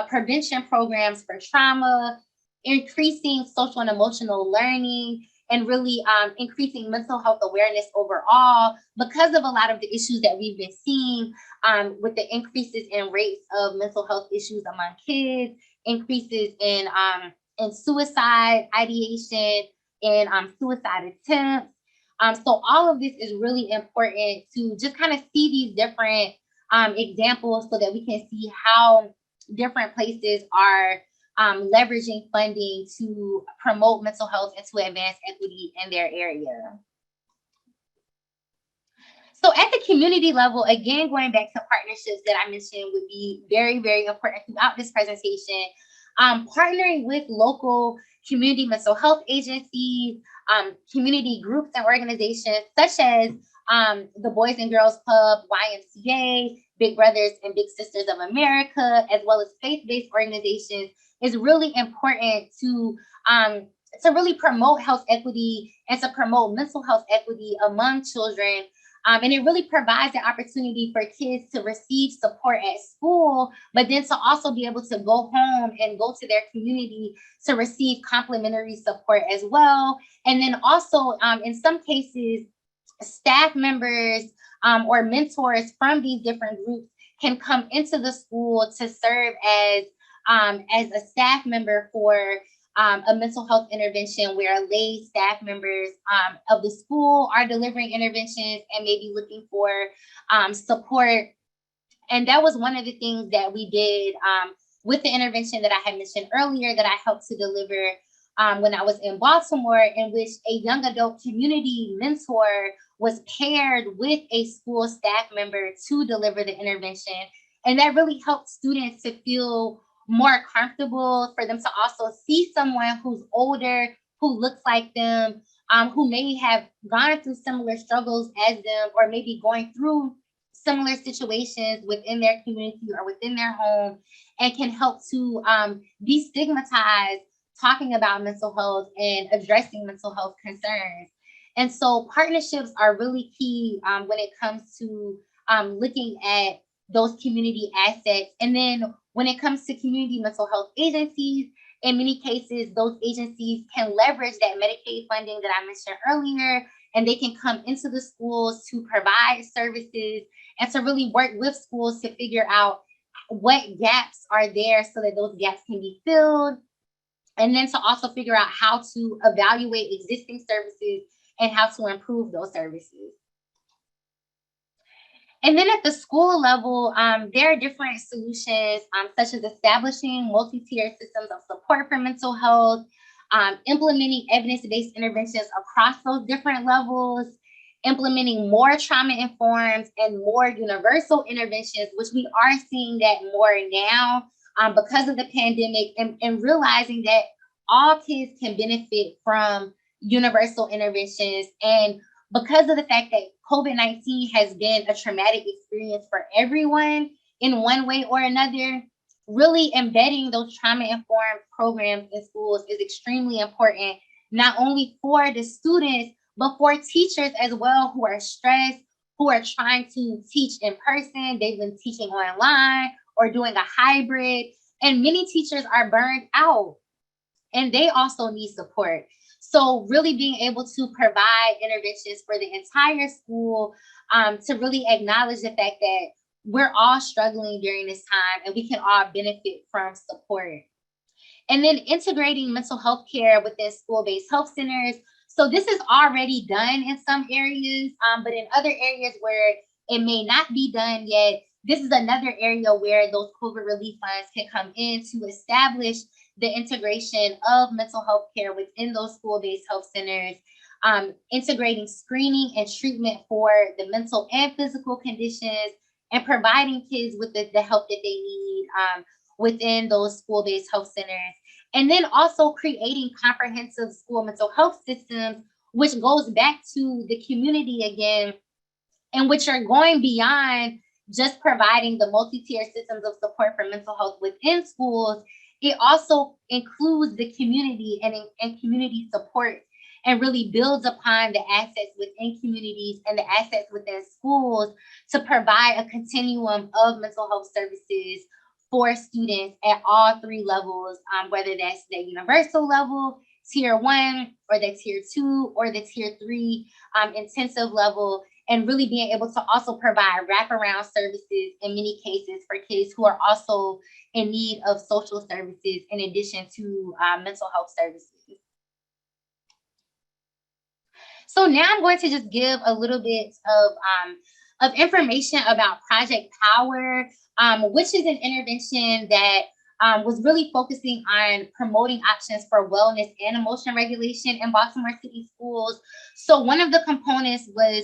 prevention programs for trauma, increasing social and emotional learning, and really increasing mental health awareness overall, because of a lot of the issues that we've been seeing with the increases in rates of mental health issues among kids, increases in suicide ideation, and suicide attempts. So all of this is really important to just kind of see these different examples so that we can see how different places are leveraging funding to promote mental health and to advance equity in their area. So at the community level, again, going back to partnerships that I mentioned would be very, very important throughout this presentation. Partnering with local community mental health agencies, community groups and organizations such as the Boys and Girls Club, YMCA, Big Brothers and Big Sisters of America, as well as faith-based organizations, is really important to really promote health equity and to promote mental health equity among children. And it really provides the opportunity for kids to receive support at school, but then to also be able to go home and go to their community to receive complementary support as well. And then also, in some cases, staff members or mentors from these different groups can come into the school to serve as as a staff member for a mental health intervention where lay staff members of the school are delivering interventions and maybe looking for support. And that was one of the things that we did with the intervention that I had mentioned earlier that I helped to deliver when I was in Baltimore, in which a young adult community mentor was paired with a school staff member to deliver the intervention. And that really helped students to feel more comfortable, for them to also see someone who's older, who looks like them, who may have gone through similar struggles as them, or maybe going through similar situations within their community or within their home, and can help to destigmatize talking about mental health and addressing mental health concerns. And so partnerships are really key when it comes to looking at those community assets. And then when it comes to community mental health agencies, in many cases, those agencies can leverage that Medicaid funding that I mentioned earlier, and they can come into the schools to provide services and to really work with schools to figure out what gaps are there so that those gaps can be filled. And then to also figure out how to evaluate existing services and how to improve those services. And then at the school level, there are different solutions, such as establishing multi-tiered systems of support for mental health, implementing evidence-based interventions across those different levels, implementing more trauma-informed and more universal interventions, which we are seeing that more now because of the pandemic, and realizing that all kids can benefit from universal interventions. And because of the fact that COVID-19 has been a traumatic experience for everyone in one way or another, really embedding those trauma-informed programs in schools is extremely important, not only for the students, but for teachers as well, who are stressed, who are trying to teach in person. They've been teaching online or doing a hybrid, and many teachers are burned out, and they also need support. So really being able to provide interventions for the entire school, to really acknowledge the fact that we're all struggling during this time and we can all benefit from support. And then integrating mental health care within school-based health centers. So this is already done in some areas, but in other areas where it may not be done yet, this is another area where those COVID relief funds can come in to establish the integration of mental health care within those school-based health centers, integrating screening and treatment for the mental and physical conditions, and providing kids with the help that they need within those school-based health centers. And then also creating comprehensive school mental health systems, which goes back to the community again, and which are going beyond just providing the multi-tiered systems of support for mental health within schools. It also includes the community and community support, and really builds upon the assets within communities and the assets within schools to provide a continuum of mental health services for students at all three levels, whether that's the universal level, tier 1, or the tier 2, or the tier 3 intensive level, and really being able to also provide wraparound services in many cases for kids who are also in need of social services in addition to mental health services. So now I'm going to just give a little bit of information about Project Power, which is an intervention that was really focusing on promoting options for wellness and emotion regulation in Baltimore City schools. So one of the components was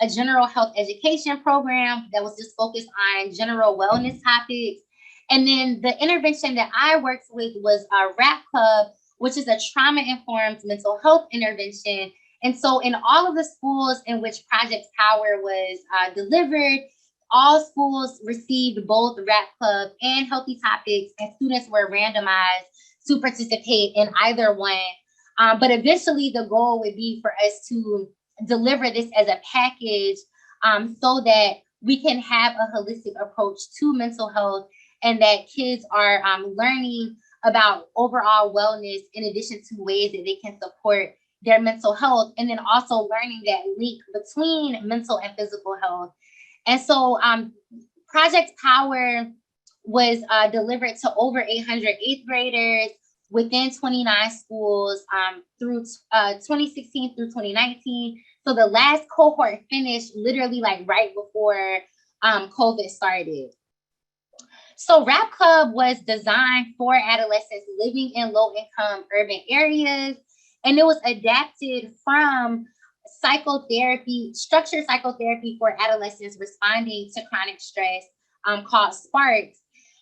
a general health education program that was just focused on general wellness topics. And then the intervention that I worked with was a RAP Club, which is a trauma-informed mental health intervention. And so in all of the schools in which Project Power was delivered, all schools received both RAP Club and Healthy Topics, and students were randomized to participate in either one. But eventually the goal would be for us to deliver this as a package so that we can have a holistic approach to mental health, and that kids are learning about overall wellness in addition to ways that they can support their mental health, and then also learning that link between mental and physical health. And so Project Power was delivered to over 800 eighth graders within 29 schools through 2016 through 2019. So the last cohort finished literally like right before COVID started. So Rap Club was designed for adolescents living in low-income urban areas, and it was adapted from psychotherapy, structured psychotherapy for adolescents responding to chronic stress called Sparks.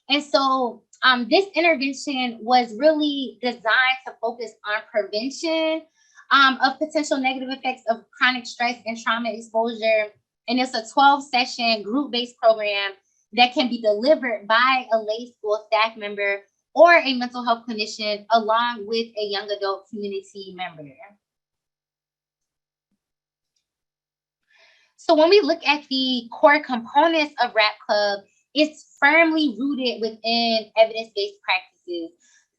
And so this intervention was really designed to focus on prevention of potential negative effects of chronic stress and trauma exposure. And it's a 12-session group-based program that can be delivered by a lay school staff member or a mental health clinician along with a young adult community member. So when we look at the core components of Rap Club, it's firmly rooted within evidence-based practices.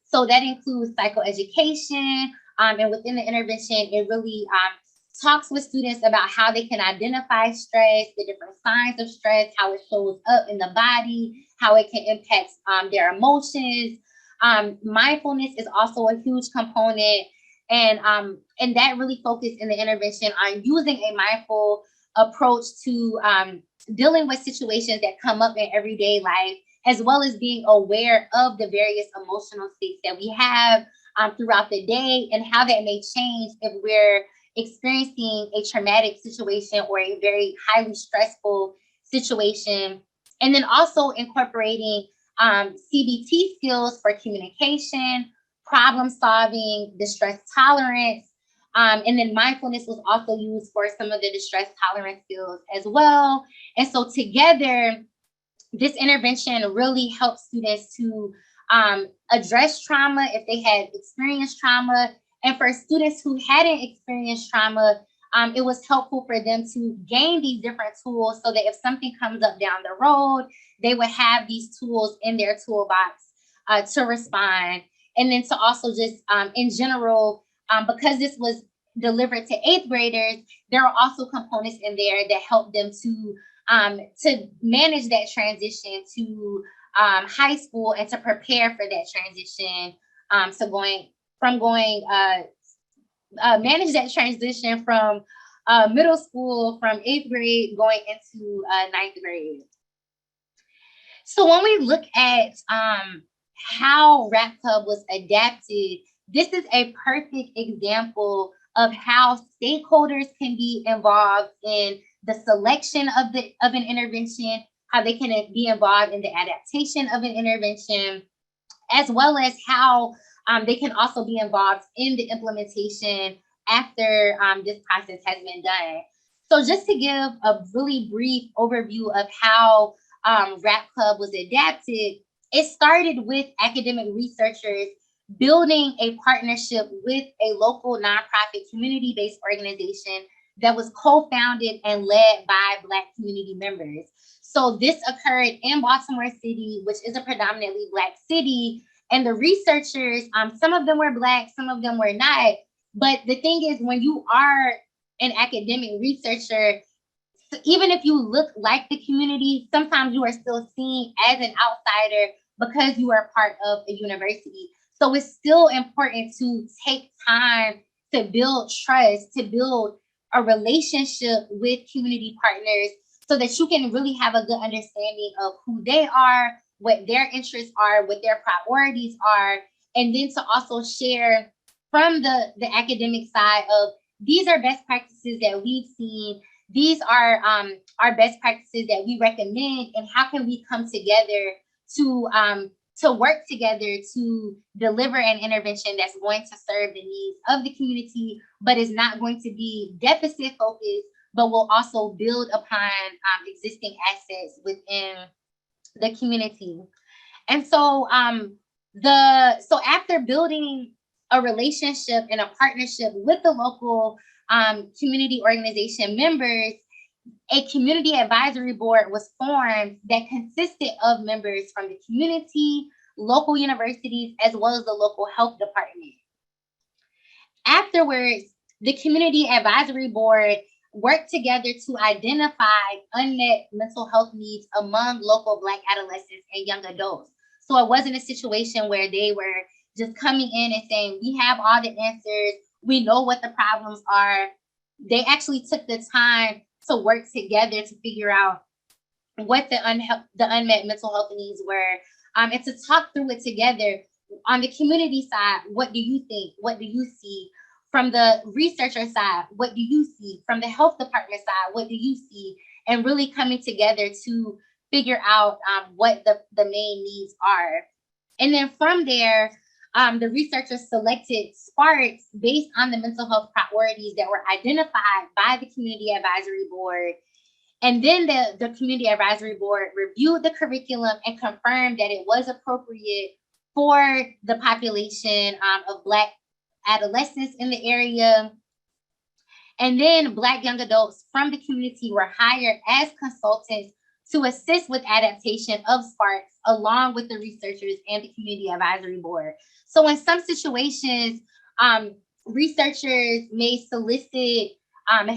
So that includes psychoeducation, and within the intervention, it really talks with students about how they can identify stress, the different signs of stress, how it shows up in the body, how it can impact their emotions. Mindfulness is also a huge component, and that really focused in the intervention on using a mindful approach to dealing with situations that come up in everyday life, as well as being aware of the various emotional states that we have throughout the day and how that may change if we're experiencing a traumatic situation or a very highly stressful situation. And then also incorporating CBT skills for communication, problem solving, distress tolerance, and then mindfulness was also used for some of the distress tolerance skills as well. And so together, this intervention really helps students to address trauma if they had experienced trauma. And for students who hadn't experienced trauma, it was helpful for them to gain these different tools so that if something comes up down the road, they would have these tools in their toolbox to respond. And then to also just in general, because this was delivered to eighth graders, there are also components in there that help them to manage that transition to high school and to prepare for that transition. Manage that transition from middle school, from eighth grade going into ninth grade. So when we look at how Rap Club was adapted, this is a perfect example of how stakeholders can be involved in the selection of an intervention, how they can be involved in the adaptation of an intervention, as well as how they can also be involved in the implementation after this process has been done. So just to give a really brief overview of how Rap Club was adapted, it started with academic researchers building a partnership with a local nonprofit community-based organization that was co-founded and led by Black community members. So this occurred in Baltimore City, which is a predominantly Black city. And the researchers, some of them were Black, some of them were not. But the thing is, when you are an academic researcher, even if you look like the community, sometimes you are still seen as an outsider because you are part of a university. So it's still important to take time to build trust, to build a relationship with community partners so that you can really have a good understanding of who they are, what their interests are, what their priorities are, and then to also share from the academic side of these are best practices that we've seen, these are our best practices that we recommend, and how can we come together to work together to deliver an intervention that's going to serve the needs of the community, but is not going to be deficit focused, but will also build upon existing assets within the community. And so after building a relationship and a partnership with the local community organization members, a community advisory board was formed that consisted of members from the community, local universities, as well as the local health department. Afterwards, the community advisory board worked together to identify unmet mental health needs among local Black adolescents and young adults. So it wasn't a situation where they were just coming in and saying, we have all the answers, we know what the problems are. They actually took the time to work together to figure out what the unmet mental health needs were, and to talk through it together. On the community side, what do you think? What do you see? From the researcher side, what do you see? From the health department side, what do you see? And really coming together to figure out what the main needs are. And then from there, the researchers selected SPARKs based on the mental health priorities that were identified by the Community Advisory Board. And then the Community Advisory Board reviewed the curriculum and confirmed that it was appropriate for the population of Black adolescents in the area. And then Black young adults from the community were hired as consultants to assist with adaptation of SPARKs along with the researchers and the Community Advisory Board. So in some situations, researchers may solicit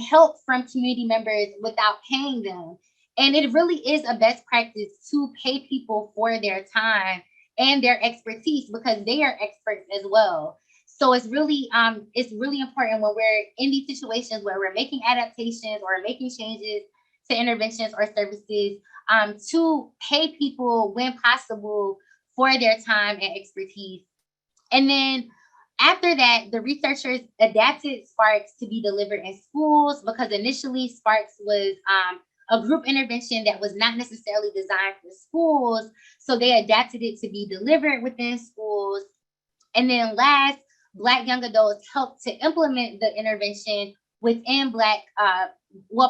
help from community members without paying them. And it really is a best practice to pay people for their time and their expertise because they are experts as well. So it's really important when we're in these situations where we're making adaptations or making changes to interventions or services to pay people when possible for their time and expertise. And then after that, the researchers adapted SPARKs to be delivered in schools because initially SPARKs was a group intervention that was not necessarily designed for schools. So they adapted it to be delivered within schools. And then last, Black young adults helped to implement the intervention within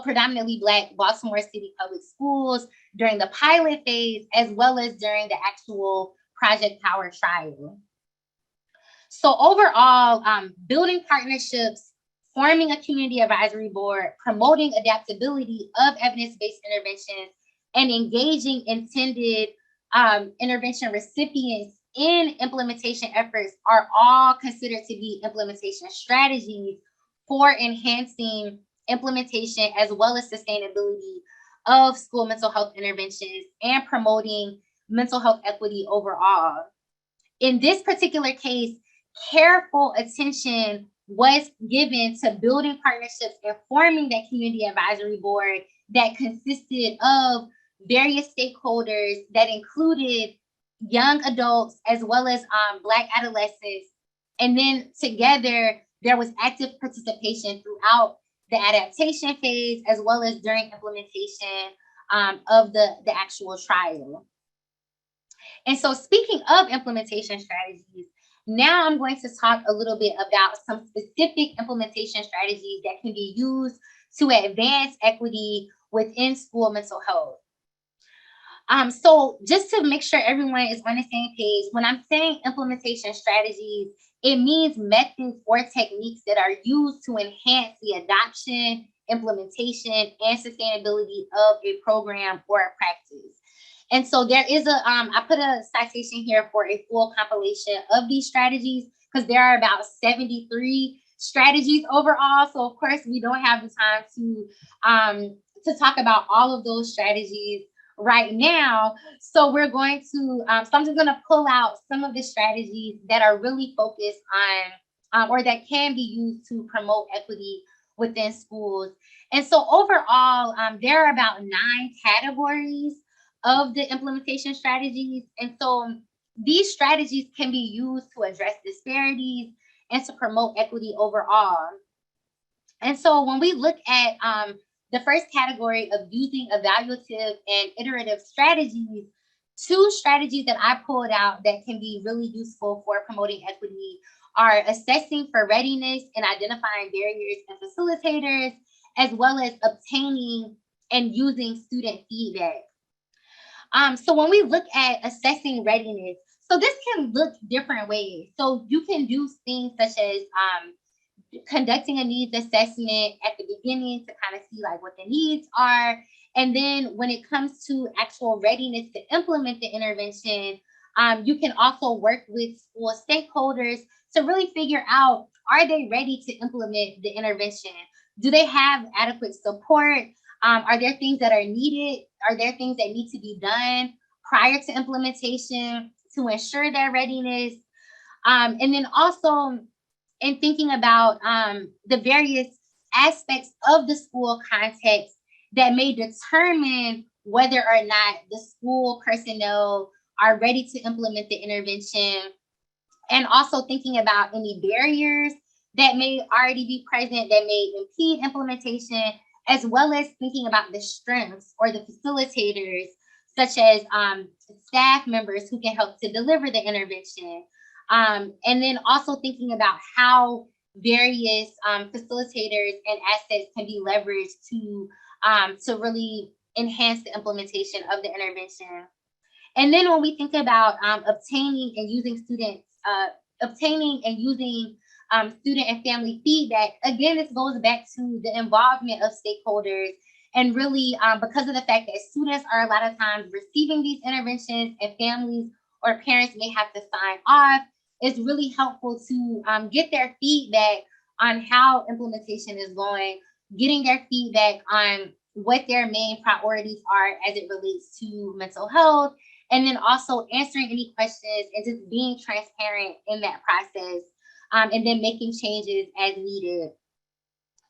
predominantly Black Baltimore City public schools during the pilot phase, as well as during the actual Project Power trial. So overall, building partnerships, forming a community advisory board, promoting adaptability of evidence-based interventions, and engaging intended intervention recipients in implementation efforts are all considered to be implementation strategies for enhancing implementation as well as sustainability of school mental health interventions and promoting mental health equity overall. In this particular case, careful attention was given to building partnerships and forming that community advisory board that consisted of various stakeholders that included young adults as well as Black adolescents. And then together, there was active participation throughout the adaptation phase as well as during implementation of the actual trial. And so speaking of implementation strategies, now I'm going to talk a little bit about some specific implementation strategies that can be used to advance equity within school mental health. So just to make sure everyone is on the same page, when I'm saying implementation strategies, it means methods or techniques that are used to enhance the adoption, implementation, and sustainability of a program or a practice. And so there is I put a citation here for a full compilation of these strategies because there are about 73 strategies overall. So of course we don't have the time to talk about all of those strategies right now. So we're going to, so I'm just going to pull out some of the strategies that are really focused on, or that can be used to promote equity within schools. And so overall, there are about 9 categories of the implementation strategies. And so these strategies can be used to address disparities and to promote equity overall. And so when we look at the first category of using evaluative and iterative strategies, 2 strategies that I pulled out that can be really useful for promoting equity are assessing for readiness and identifying barriers and facilitators, as well as obtaining and using student feedback. So when we look at assessing readiness, so this can look different ways. So you can do things such as conducting a needs assessment at the beginning to kind of see like what the needs are. And then when it comes to actual readiness to implement the intervention, you can also work with school stakeholders to really figure out, are they ready to implement the intervention? Do they have adequate support? Are there things that are needed? Are there things that need to be done prior to implementation to ensure their readiness? And then also in thinking about the various aspects of the school context that may determine whether or not the school personnel are ready to implement the intervention, and also thinking about any barriers that may already be present that may impede implementation, as well as thinking about the strengths or the facilitators, such as staff members who can help to deliver the intervention. And then also thinking about how various facilitators and assets can be leveraged to really enhance the implementation of the intervention. And then when we think about obtaining and using student and family feedback, again, this goes back to the involvement of stakeholders. And really, because of the fact that students are a lot of times receiving these interventions and families or parents may have to sign off, it's really helpful to get their feedback on how implementation is going, getting their feedback on what their main priorities are as it relates to mental health, and then also answering any questions and just being transparent in that process, and then making changes as needed.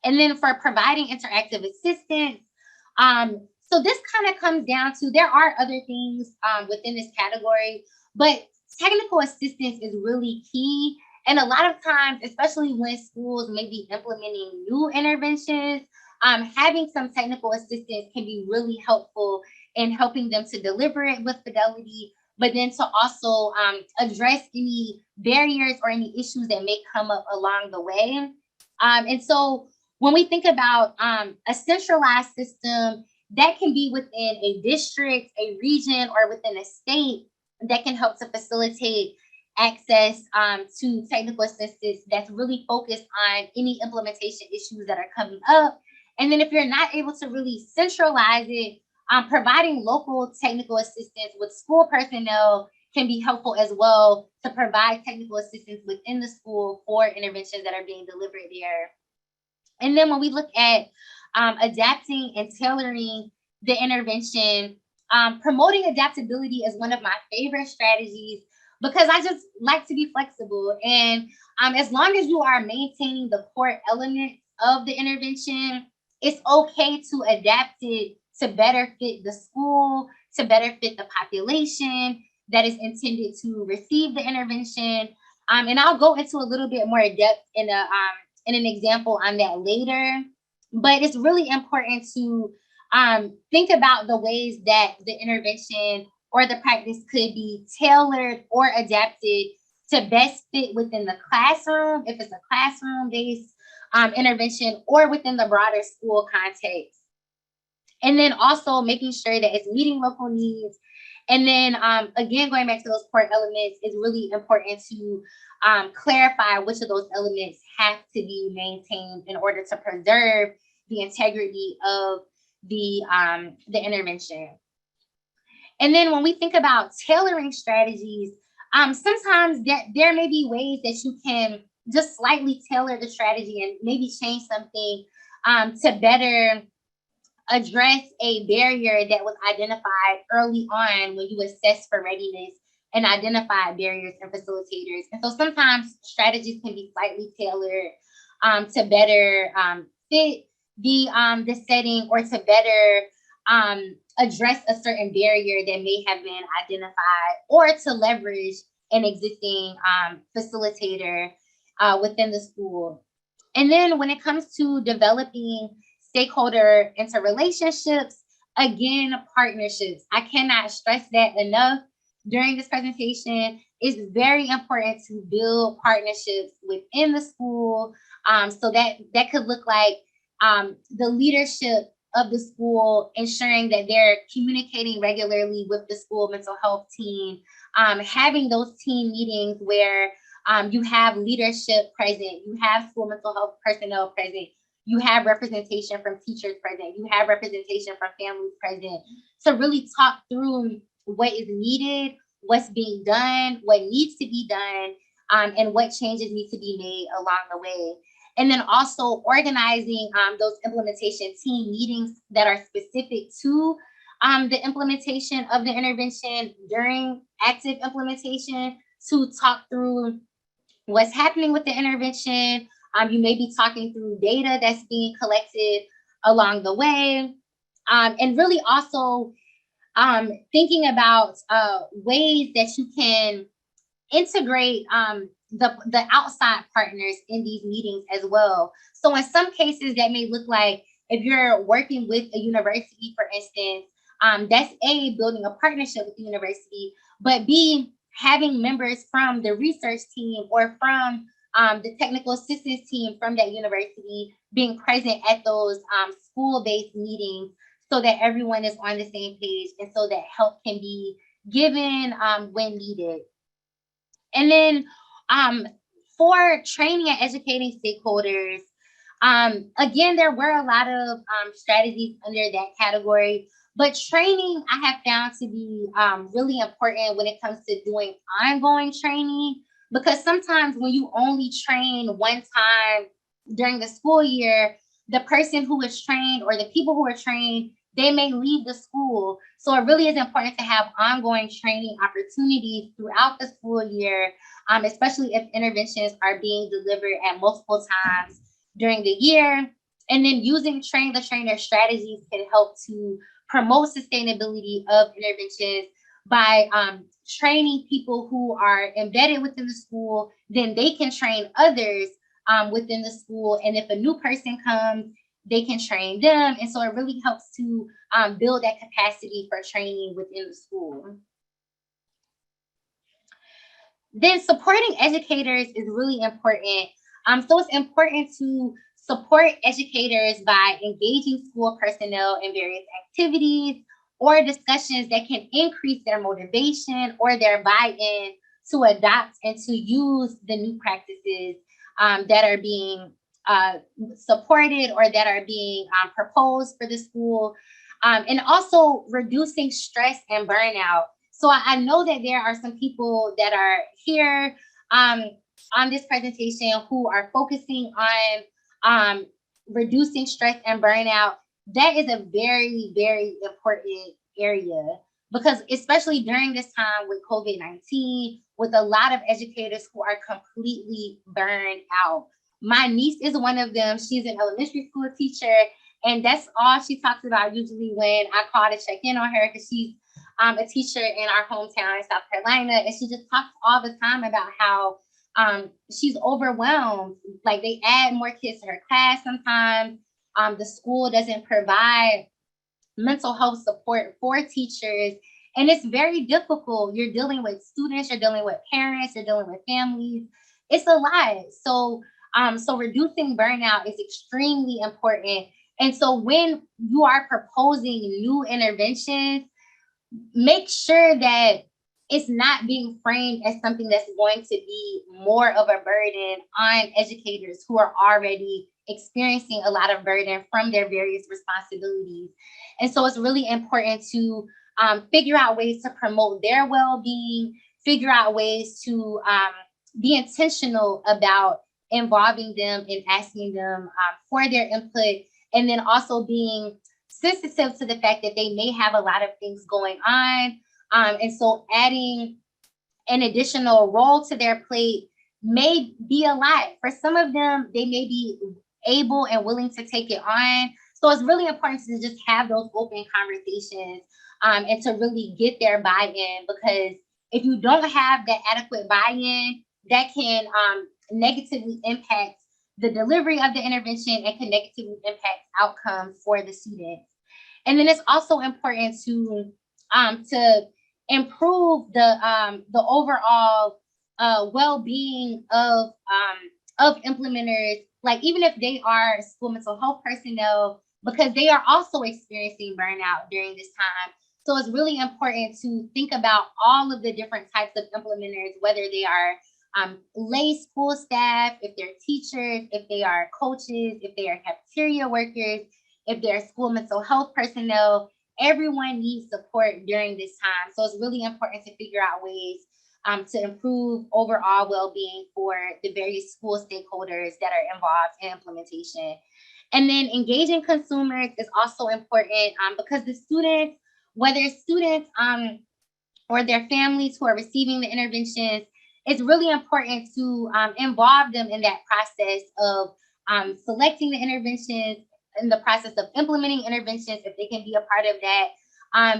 And then for providing interactive assistance, so this kind of comes down to, there are other things within this category, but technical assistance is really key. And a lot of times, especially when schools may be implementing new interventions, having some technical assistance can be really helpful in helping them to deliver it with fidelity, but then to also address any barriers or any issues that may come up along the way. And so when we think about a centralized system, that can be within a district, a region, or within a state that can help to facilitate access to technical assistance that's really focused on any implementation issues that are coming up. And then if you're not able to really centralize it, providing local technical assistance with school personnel can be helpful as well, to provide technical assistance within the school for interventions that are being delivered there. And then when we look at adapting and tailoring the intervention, promoting adaptability is one of my favorite strategies, because I just like to be flexible. And as long as you are maintaining the core elements of the intervention, it's okay to adapt it to better fit the school, to better fit the population that is intended to receive the intervention. And I'll go into a little bit more depth in an example on that later. But it's really important to think about the ways that the intervention or the practice could be tailored or adapted to best fit within the classroom, if it's a classroom-based intervention, or within the broader school context. And then also making sure that it's meeting local needs. And then again, going back to those core elements, is really important to clarify which of those elements have to be maintained in order to preserve the integrity of the intervention. And then when we think about tailoring strategies, sometimes there may be ways that you can just slightly tailor the strategy and maybe change something to better address a barrier that was identified early on when you assess for readiness and identify barriers and facilitators. And so sometimes strategies can be slightly tailored to better fit the setting, or to better address a certain barrier that may have been identified, or to leverage an existing facilitator within the school. And then when it comes to developing stakeholder interrelationships, again, partnerships. I cannot stress that enough during this presentation. It's very important to build partnerships within the school. So that could look like the leadership of the school ensuring that they're communicating regularly with the school mental health team, having those team meetings where you have leadership present, you have school mental health personnel present, you have representation from teachers present, you have representation from families present, to really talk through what is needed, what's being done, what needs to be done, and what changes need to be made along the way. And then also organizing those implementation team meetings that are specific to the implementation of the intervention during active implementation to talk through what's happening with the intervention. You may be talking through data that's being collected along the way. And really also thinking about ways that you can integrate the outside partners in these meetings as well. So in some cases that may look like, if you're working with a university, for instance, that's A, building a partnership with the university, but B, having members from the research team or from the technical assistance team from that university being present at those school-based meetings so that everyone is on the same page and so that help can be given when needed. And then for training and educating stakeholders, again, there were a lot of strategies under that category, but training I have found to be really important when it comes to doing ongoing training, because sometimes when you only train one time during the school year, the person who is trained or the people who are trained, they may leave the school. So it really is important to have ongoing training opportunities throughout the school year, especially if interventions are being delivered at multiple times during the year. And then using train the trainer strategies can help to promote sustainability of interventions by training people who are embedded within the school. Then they can train others within the school. And if a new person comes, they can train them. And so it really helps to build that capacity for training within the school. Then supporting educators is really important. So it's important to support educators by engaging school personnel in various activities or discussions that can increase their motivation or their buy-in to adopt and to use the new practices that are being supported or that are being proposed for the school, and also reducing stress and burnout. So I know that there are some people that are here on this presentation who are focusing on reducing stress and burnout. That is a very, very important area, because especially during this time with COVID-19, with a lot of educators who are completely burned out. My niece is one of them. She's an elementary school teacher, and that's all she talks about usually when I call to check in on her, because she's a teacher in our hometown in South Carolina, and she just talks all the time about how she's overwhelmed. Like, they add more kids to her class sometimes. The school doesn't provide mental health support for teachers, and it's very difficult. You're dealing with students, you're dealing with parents, you're dealing with families. It's a lot. So reducing burnout is extremely important. And so when you are proposing new interventions, make sure that it's not being framed as something that's going to be more of a burden on educators who are already experiencing a lot of burden from their various responsibilities. And so it's really important to figure out ways to promote their well-being, figure out ways to be intentional about involving them and asking them for their input, and then also being sensitive to the fact that they may have a lot of things going on. And so adding an additional role to their plate may be a lot. For some of them, they may be able and willing to take it on. So it's really important to just have those open conversations and to really get their buy-in, because if you don't have that adequate buy-in, that can negatively impact the delivery of the intervention and can negatively impact outcomes for the students. And then it's also important to improve the overall well-being of implementers, like even if they are school mental health personnel, because they are also experiencing burnout during this time. So it's really important to think about all of the different types of implementers, whether they are lay school staff, if they're teachers, if they are coaches, if they are cafeteria workers, if they're school mental health personnel. Everyone needs support during this time. So it's really important to figure out ways to improve overall well-being for the various school stakeholders that are involved in implementation. And then engaging consumers is also important because the students, whether it's students or their families who are receiving the interventions, it's really important to involve them in that process of selecting the interventions, in the process of implementing interventions, if they can be a part of that,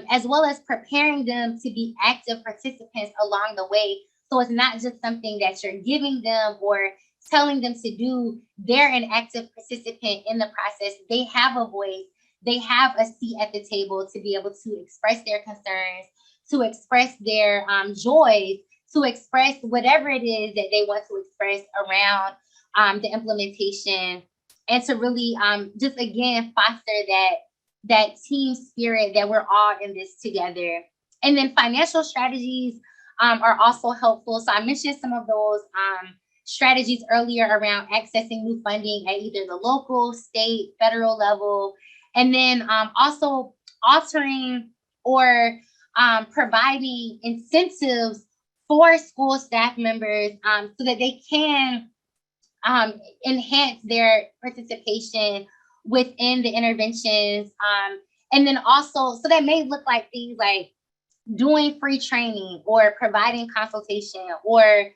as well as preparing them to be active participants along the way. So it's not just something that you're giving them or telling them to do. They're an active participant in the process. They have a voice. They have a seat at the table to be able to express their concerns, to express their joys, to express whatever it is that they want to express around the implementation, and to really just again foster that team spirit that we're all in this together. And then financial strategies are also helpful. So I mentioned some of those strategies earlier around accessing new funding at either the local, state, federal level, and then also altering or providing incentives for school staff members so that they can enhance their participation within the interventions. And then also, so that may look like things like doing free training or providing consultation or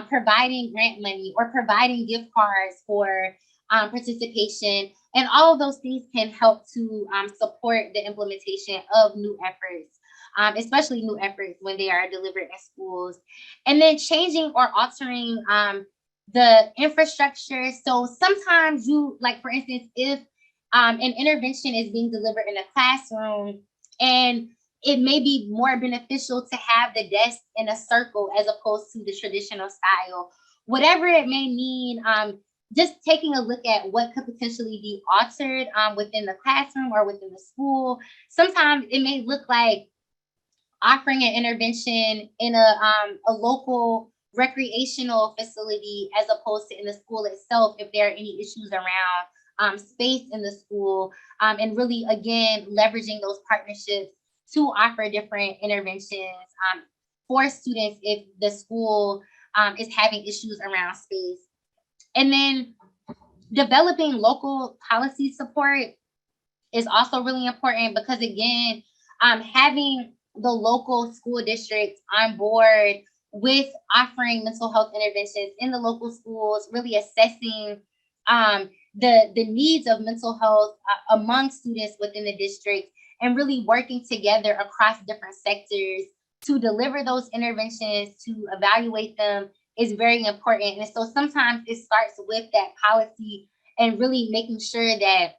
providing grant money or providing gift cards for participation. And all of those things can help to support the implementation of new efforts, especially new efforts when they are delivered in schools. And then changing or altering the infrastructure. So sometimes like for instance, if an intervention is being delivered in a classroom, and it may be more beneficial to have the desk in a circle as opposed to the traditional style, whatever it may mean, just taking a look at what could potentially be altered within the classroom or within the school. Sometimes it may look like offering an intervention in a local recreational facility as opposed to in the school itself, if there are any issues around space in the school, and really, again, leveraging those partnerships to offer different interventions for students if the school is having issues around space. And then developing local policy support is also really important because, again, having the local school districts on board with offering mental health interventions in the local schools, really assessing the needs of mental health among students within the district, and really working together across different sectors to deliver those interventions, to evaluate them, is very important. And so sometimes it starts with that policy and really making sure that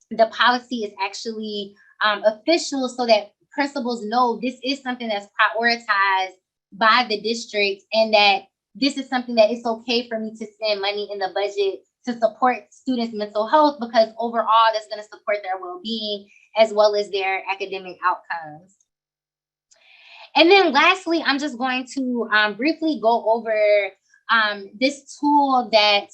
the policy is actually official, so that principals know this is something that's prioritized by the district, and that this is something that it's okay for me to spend money in the budget to support students' mental health, because overall that's going to support their well-being as well as their academic outcomes. And then lastly, I'm just going to briefly go over this tool that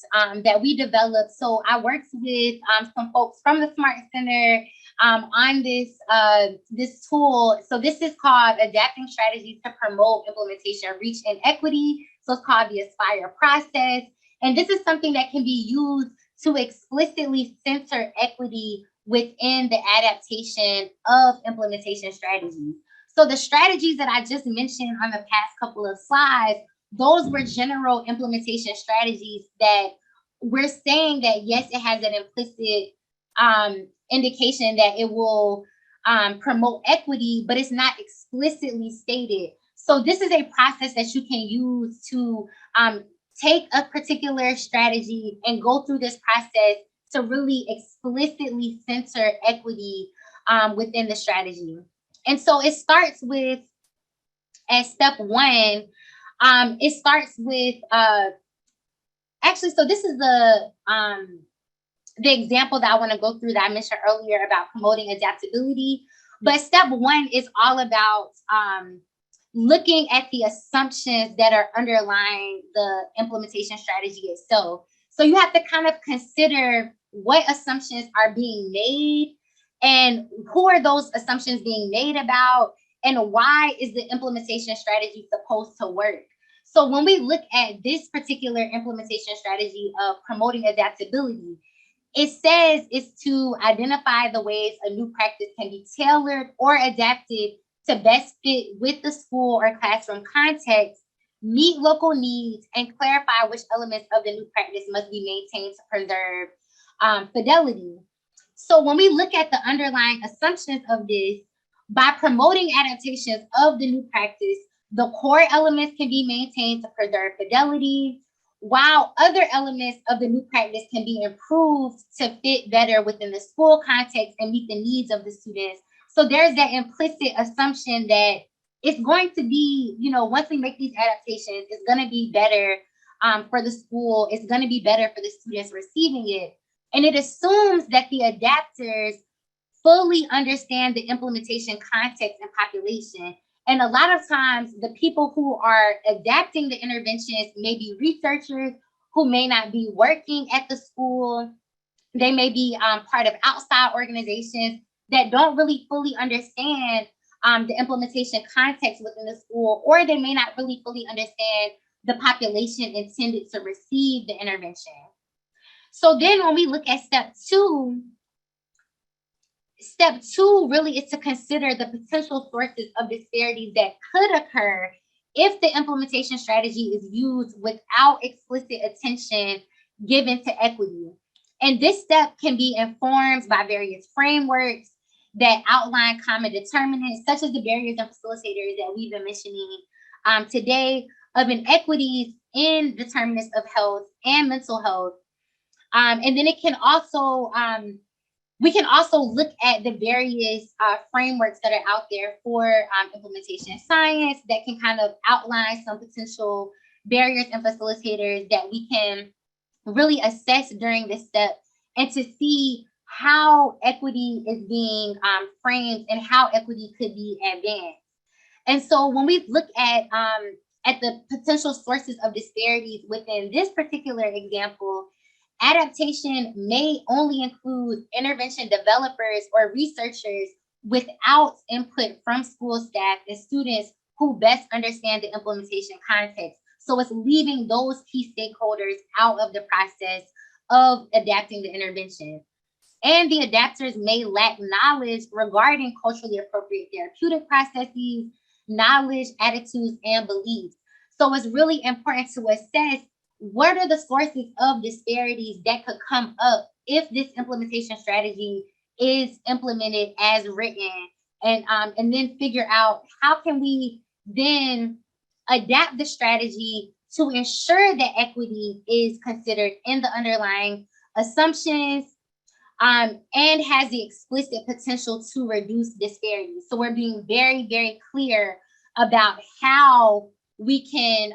we developed. So I worked with some folks from the Smart Center on this tool. So this is called Adapting Strategies to Promote Implementation, Reach, and Equity. So it's called the Aspire process. And this is something that can be used to explicitly center equity within the adaptation of implementation strategies. So the strategies that I just mentioned on the past couple of slides, those were general implementation strategies that we're saying that, yes, it has an implicit indication that it will promote equity, but it's not explicitly stated. So this is a process that you can use to take a particular strategy and go through this process to really explicitly center equity within the strategy. And so it starts with, as step one, it starts with, actually, so this is the example that I want to go through that I mentioned earlier about promoting adaptability. But step one is all about looking at the assumptions that are underlying the implementation strategy itself. So you have to kind of consider what assumptions are being made and who are those assumptions being made about, and why is the implementation strategy supposed to work? So when we look at this particular implementation strategy of promoting adaptability, it says it's to identify the ways a new practice can be tailored or adapted to best fit with the school or classroom context, meet local needs, and clarify which elements of the new practice must be maintained to preserve fidelity. So when we look at the underlying assumptions of this, by promoting adaptations of the new practice, the core elements can be maintained to preserve fidelity, while other elements of the new practice can be improved to fit better within the school context and meet the needs of the students. So there's that implicit assumption that it's going to be, once we make these adaptations, it's going to be better for the school. It's going to be better for the students receiving it. And it assumes that the adapters fully understand the implementation context and population. And a lot of times, the people who are adapting the interventions may be researchers who may not be working at the school. They may be part of outside organizations that don't really fully understand the implementation context within the school, or they may not really fully understand the population intended to receive the intervention. So then when we look at step two really is to consider the potential sources of disparities that could occur if the implementation strategy is used without explicit attention given to equity. And this step can be informed by various frameworks that outline common determinants, such as the barriers and facilitators that we've been mentioning today, of inequities in determinants of health and mental health. And then it can also, we can also look at the various frameworks that are out there for implementation science that can kind of outline some potential barriers and facilitators that we can really assess during this step, and to see how equity is being framed and how equity could be advanced. And so when we look at the potential sources of disparities within this particular example, adaptation may only include intervention developers or researchers without input from school staff and students who best understand the implementation context. So it's leaving those key stakeholders out of the process of adapting the intervention. And the adapters may lack knowledge regarding culturally appropriate therapeutic processes, knowledge, attitudes, and beliefs. So it's really important to assess what are the sources of disparities that could come up if this implementation strategy is implemented as written, and then figure out how can we then adapt the strategy to ensure that equity is considered in the underlying assumptions, and has the explicit potential to reduce disparities. So we're being very, very clear about how we can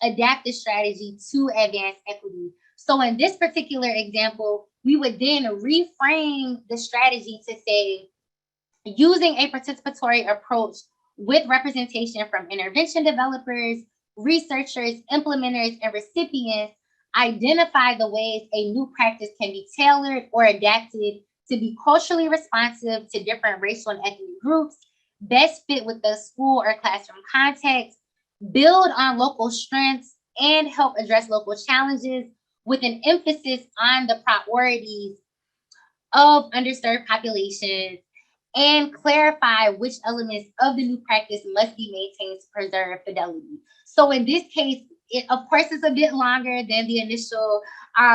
adapt the strategy to advance equity. So in this particular example, we would then reframe the strategy to say, using a participatory approach with representation from intervention developers, researchers, implementers, and recipients, identify the ways a new practice can be tailored or adapted to be culturally responsive to different racial and ethnic groups, best fit with the school or classroom context, build on local strengths, and help address local challenges with an emphasis on the priorities of underserved populations, and clarify which elements of the new practice must be maintained to preserve fidelity. So in this case, it of course is a bit longer than the initial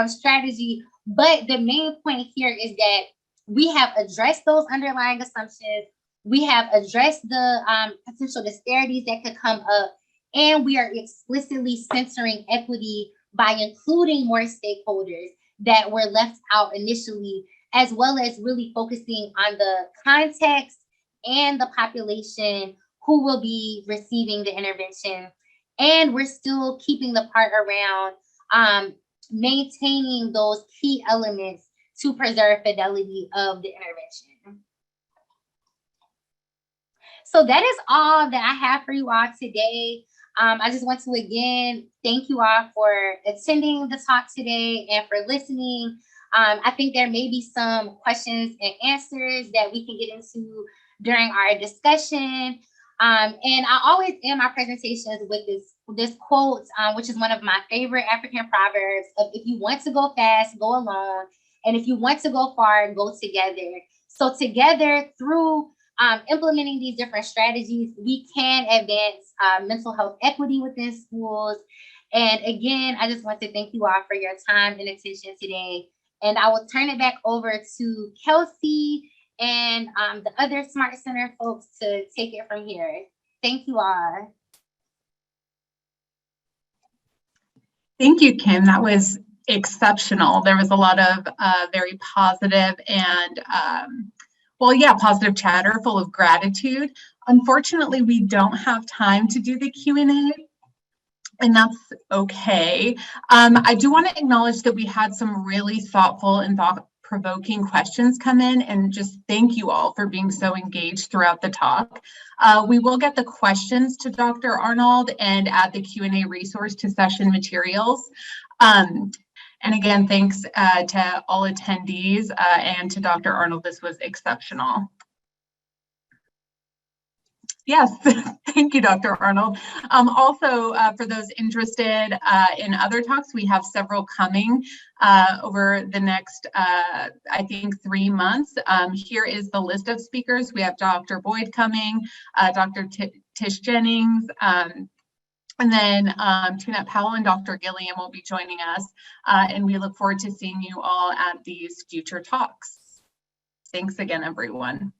strategy, but the main point here is that we have addressed those underlying assumptions, we have addressed the potential disparities that could come up, and we are explicitly centering equity by including more stakeholders that were left out initially, as well as really focusing on the context and the population who will be receiving the intervention. And we're still keeping the part around maintaining those key elements to preserve fidelity of the intervention. So that is all that I have for you all today. I just want to again thank you all for attending the talk today and for listening. I think there may be some questions and answers that we can get into during our discussion. And I always end my presentations with this quote, which is one of my favorite African proverbs of, if you want to go fast, go alone. And if you want to go far, go together. So together, through implementing these different strategies, we can advance mental health equity within schools. And again, I just want to thank you all for your time and attention today. And I will turn it back over to Kelsey and the other Smart Center folks to take it from here. Thank you all. Thank you, Kim. That was exceptional. There was a lot of very positive and, positive chatter full of gratitude. Unfortunately, we don't have time to do the Q&A. And that's okay. I do want to acknowledge that we had some really thoughtful and thought-provoking questions come in, and just thank you all for being so engaged throughout the talk. We will get the questions to Dr. Arnold and add the Q&A resource to session materials. And again, thanks to all attendees and to Dr. Arnold. This was exceptional. Yes, thank you, Dr. Arnold. Also, for those interested in other talks, we have several coming over the next, I think, 3 months. Here is the list of speakers. We have Dr. Boyd coming, Dr. Tish Jennings, and then Tunette Powell and Dr. Gilliam will be joining us. And we look forward to seeing you all at these future talks. Thanks again, everyone.